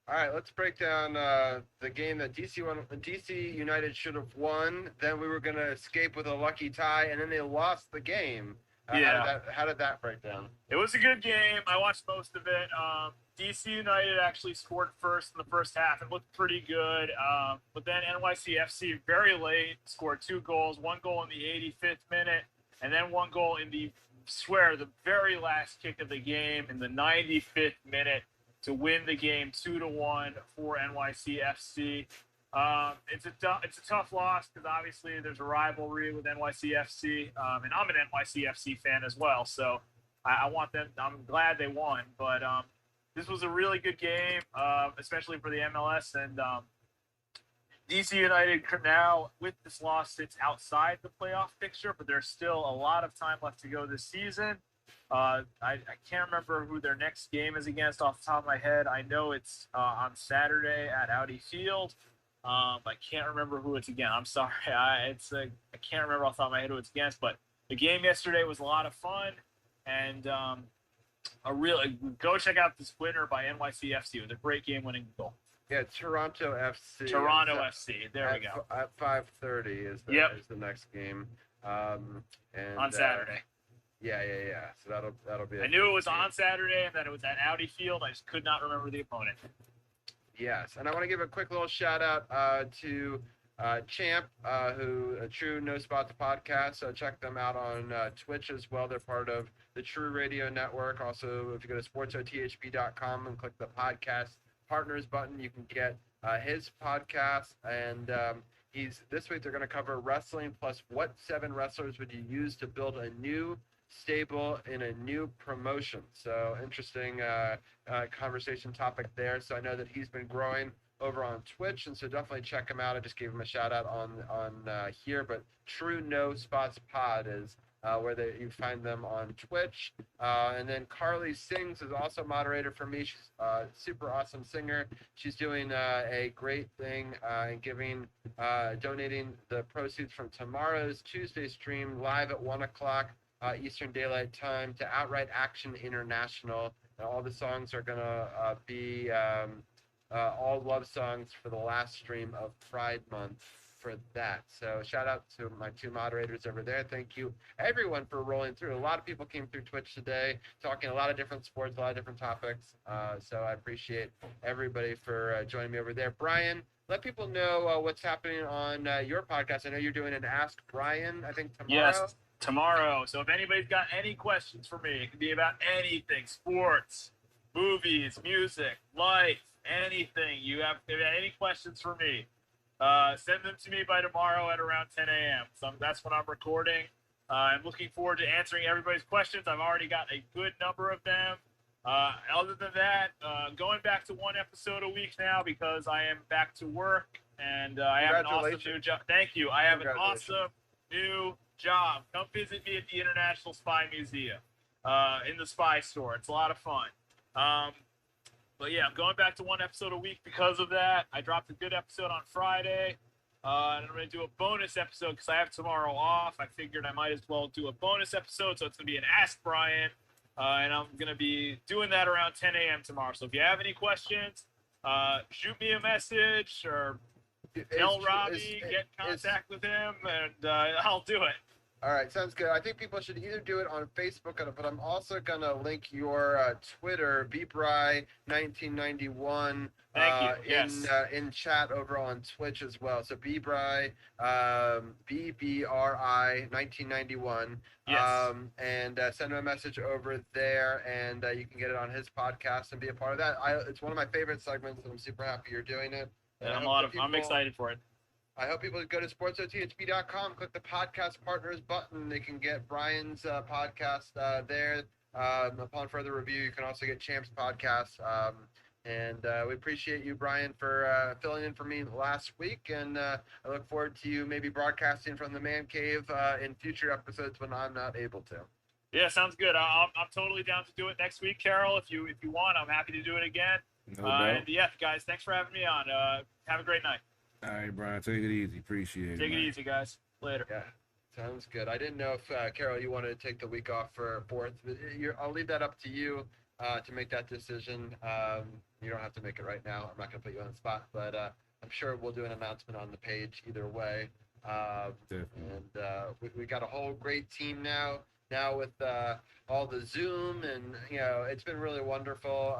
All right, let's break down the game that DC United should have won. Then we were going to escape with a lucky tie, and then they lost the game. How did that break down? It was a good game. I watched most of it. DC United actually scored first in the first half and looked pretty good. But then NYCFC very late scored 2 goals, 1 goal in the 85th minute, and then 1 goal in the very last kick of the game in the 95th minute to win the game 2-1 for NYCFC. It's a tough loss because obviously there's a rivalry with NYCFC, and I'm an NYCFC fan as well. So I want them. I'm glad they won, but this was a really good game, especially for the MLS. And DC United now, with this loss, sits outside the playoff picture, but there's still a lot of time left to go this season. I can't remember who their next game is against off the top of my head. I know it's on Saturday at Audi Field. I can't remember who it's against. I'm sorry. I can't remember off the top of my head who it's against, but the game yesterday was a lot of fun, and go check out this winner by NYCFC. It was a great game-winning goal. Yeah, Toronto FC. Toronto FC. There we go. At 5:30 is the next game. And on Saturday. Yeah. So that'll be. I knew it was on Saturday and that it was at Audi Field. I just could not remember the opponent. Yes, and I want to give a quick little shout out to Champ, who a True No Spots podcast. So check them out on Twitch as well. They're part of the True Radio Network. Also, if you go to sportsothb.com and click the podcast partners button, you can get his podcast. And this week they're going to cover wrestling plus what 7 wrestlers would you use to build a new stable in a new promotion. So interesting conversation topic there. So I know that he's been growing over on Twitch, and so definitely check him out. I just gave him a shout out on here, but True No Spots Pod is where you find them on Twitch. And then Carly Sings is also moderator for me. She's a super awesome singer. She's doing a great thing and donating the proceeds from tomorrow's Tuesday stream live at 1 o'clock Eastern Daylight Time to Outright Action International. And all the songs are going to be all love songs for the last stream of Pride Month for that. So shout out to my 2 moderators over there. Thank you everyone for rolling through. A lot of people came through Twitch today talking a lot of different sports, a lot of different topics. So I appreciate everybody for joining me over there. Brian, let people know what's happening on your podcast. I know you're doing an Ask Brian, I think tomorrow. Yes, tomorrow. So if anybody's got any questions for me, it can be about anything, sports, movies, music, life, anything. If you have any questions for me, send them to me by tomorrow at around 10 a.m. So that's when I'm recording. I'm looking forward to answering everybody's questions. I've already got a good number of them. Other than that, going back to 1 episode a week now because I am back to work and I have an awesome new job. Thank you. I have an awesome new job. Come visit me at the International Spy Museum in the Spy Store. It's a lot of fun. But yeah, I'm going back to 1 episode a week because of that. I dropped a good episode on Friday. And I'm going to do a bonus episode because I have tomorrow off. I figured I might as well do a bonus episode. So it's going to be an Ask Brian. And I'm going to be doing that around 10 a.m. tomorrow. So if you have any questions, shoot me a message or tell Robbie, get in contact with him, and I'll do it. All right, sounds good. I think people should either do it on Facebook, but I'm also gonna link your Twitter, BBry1991, Thank you. Yes. in chat over on Twitch as well. So BBry, BBRI1991. Yes. And send him a message over there, and you can get it on his podcast and be a part of that. It's one of my favorite segments, and I'm super happy you're doing it. And I'm excited for it. I hope people go to sportsothb.com, click the podcast partners button. They can get Brian's podcast there. Upon further review, you can also get Champ's podcast. And we appreciate you, Brian, for filling in for me last week. And I look forward to you maybe broadcasting from the man cave in future episodes when I'm not able to. Yeah, sounds good. I'm totally down to do it next week, Carol. If you want, I'm happy to do it again. No doubt. And yeah, guys, thanks for having me on. Have a great night. All right, Brian, take it easy. Appreciate it. Take it easy, guys. Later. Yeah, sounds good. I didn't know if, Carol, you wanted to take the week off for 4th. I'll leave that up to you to make that decision. You don't have to make it right now. I'm not going to put you on the spot, but I'm sure we'll do an announcement on the page either way. Definitely. And we got a whole great team now with all the Zoom, and it's been really wonderful.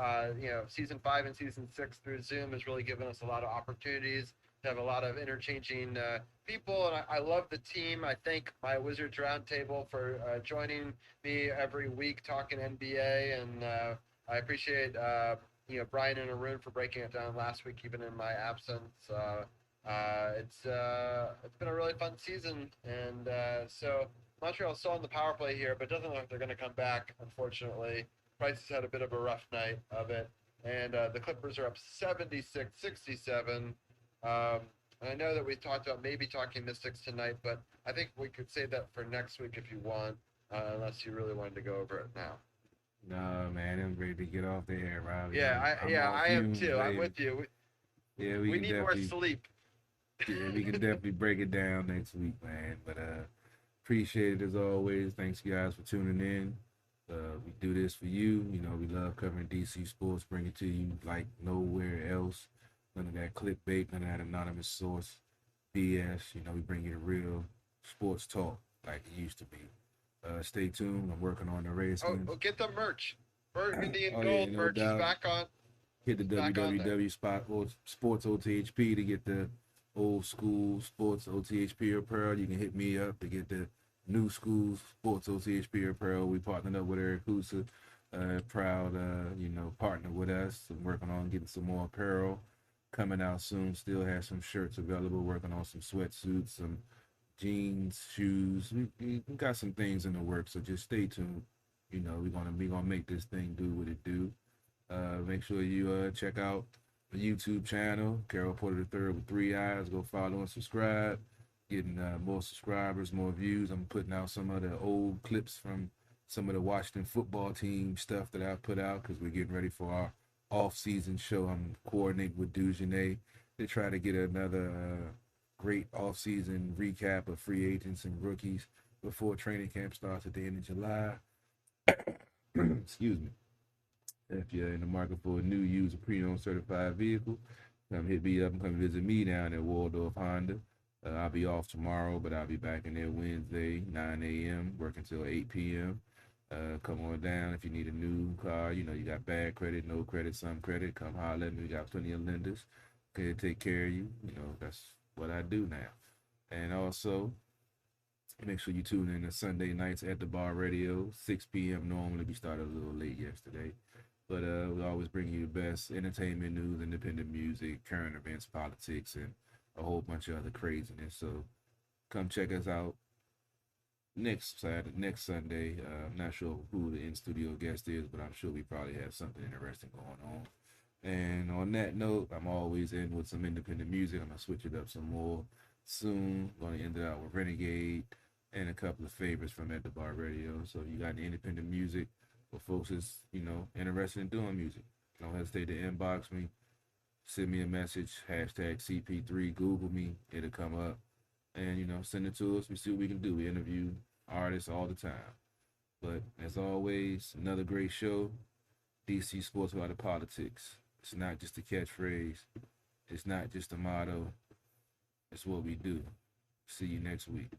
Season 5 and season 6 through Zoom has really given us a lot of opportunities to have a lot of interchanging people, and I love the team. I thank my Wizards Roundtable for joining me every week talking NBA, and I appreciate Brian and Arun for breaking it down last week, even in my absence. It's been a really fun season, and so Montreal's still on the power play here, but it doesn't look like they're going to come back, unfortunately. Price has had a bit of a rough night of it, and the Clippers are up 76-67. And I know that we talked about maybe talking Mystics tonight, but I think we could save that for next week if you want, unless you really wanted to go over it now. No, man, I'm ready to get off the air, Robbie. Yeah, I am too. I'm with you. We need more sleep. Yeah, we can definitely break it down next week, man. But appreciate it as always. Thanks, guys, for tuning in. We do this for you. We love covering DC sports, bring it to you like nowhere else. None of that clickbait, none of that anonymous source BS. We bring you the real sports talk like it used to be. Stay tuned. I'm working on the race. Oh, get the merch. Burgundy and Oh, gold yeah, no merch doubt. is back on. Hit the www spot or Sports OTHP to get the old school Sports OTHP apparel. You can hit me up to get the new school Sports OTHP apparel. We partnered up with Eric Husa. Proud, partner with us. I'm working on getting some more apparel coming out soon. Still have some shirts available. Working on some sweatsuits, some jeans, shoes. We got some things in the works. So just stay tuned. We're gonna make this thing do what it do. Make sure you check out the YouTube channel, Carol Porter III with 3 eyes. Go follow and subscribe. Getting more subscribers, more views. I'm putting out some of the old clips from some of the Washington football team stuff that I put out because we're getting ready for our off-season show. I'm coordinating with Dugenet to try to get another great off-season recap of free agents and rookies before training camp starts at the end of July. Excuse me. If you're in the market for a new, used, or pre-owned certified vehicle, come hit me up and come visit me down at Waldorf Honda. I'll be off tomorrow, but I'll be back in there Wednesday, 9 a.m., working till 8 p.m. Come on down if you need a new car. You got bad credit, no credit, some credit. Come holler at me. We got plenty of lenders. Okay, take care of you. That's what I do now. And also, make sure you tune in to Sunday nights at the Bar Radio, 6 p.m. Normally, we started a little late yesterday. But we always bring you the best entertainment news, independent music, current events, politics, and a whole bunch of other craziness. So come check us out next Sunday. I'm not sure who the in-studio guest is, but I'm sure we probably have something interesting going on. And on that note, I'm always in with some independent music. I'm going to switch it up some more soon. Going to end it out with Renegade and a couple of favorites from At the Bar Radio. So if you got any independent music for folks that's, interested in doing music, don't hesitate to inbox me. send me a message, hashtag CP3, Google me, it'll come up. And, send it to us. We see what we can do. We interview artists all the time. But as always, another great show. DC Sports Without the Politics. It's not just a catchphrase. It's not just a motto. It's what we do. See you next week.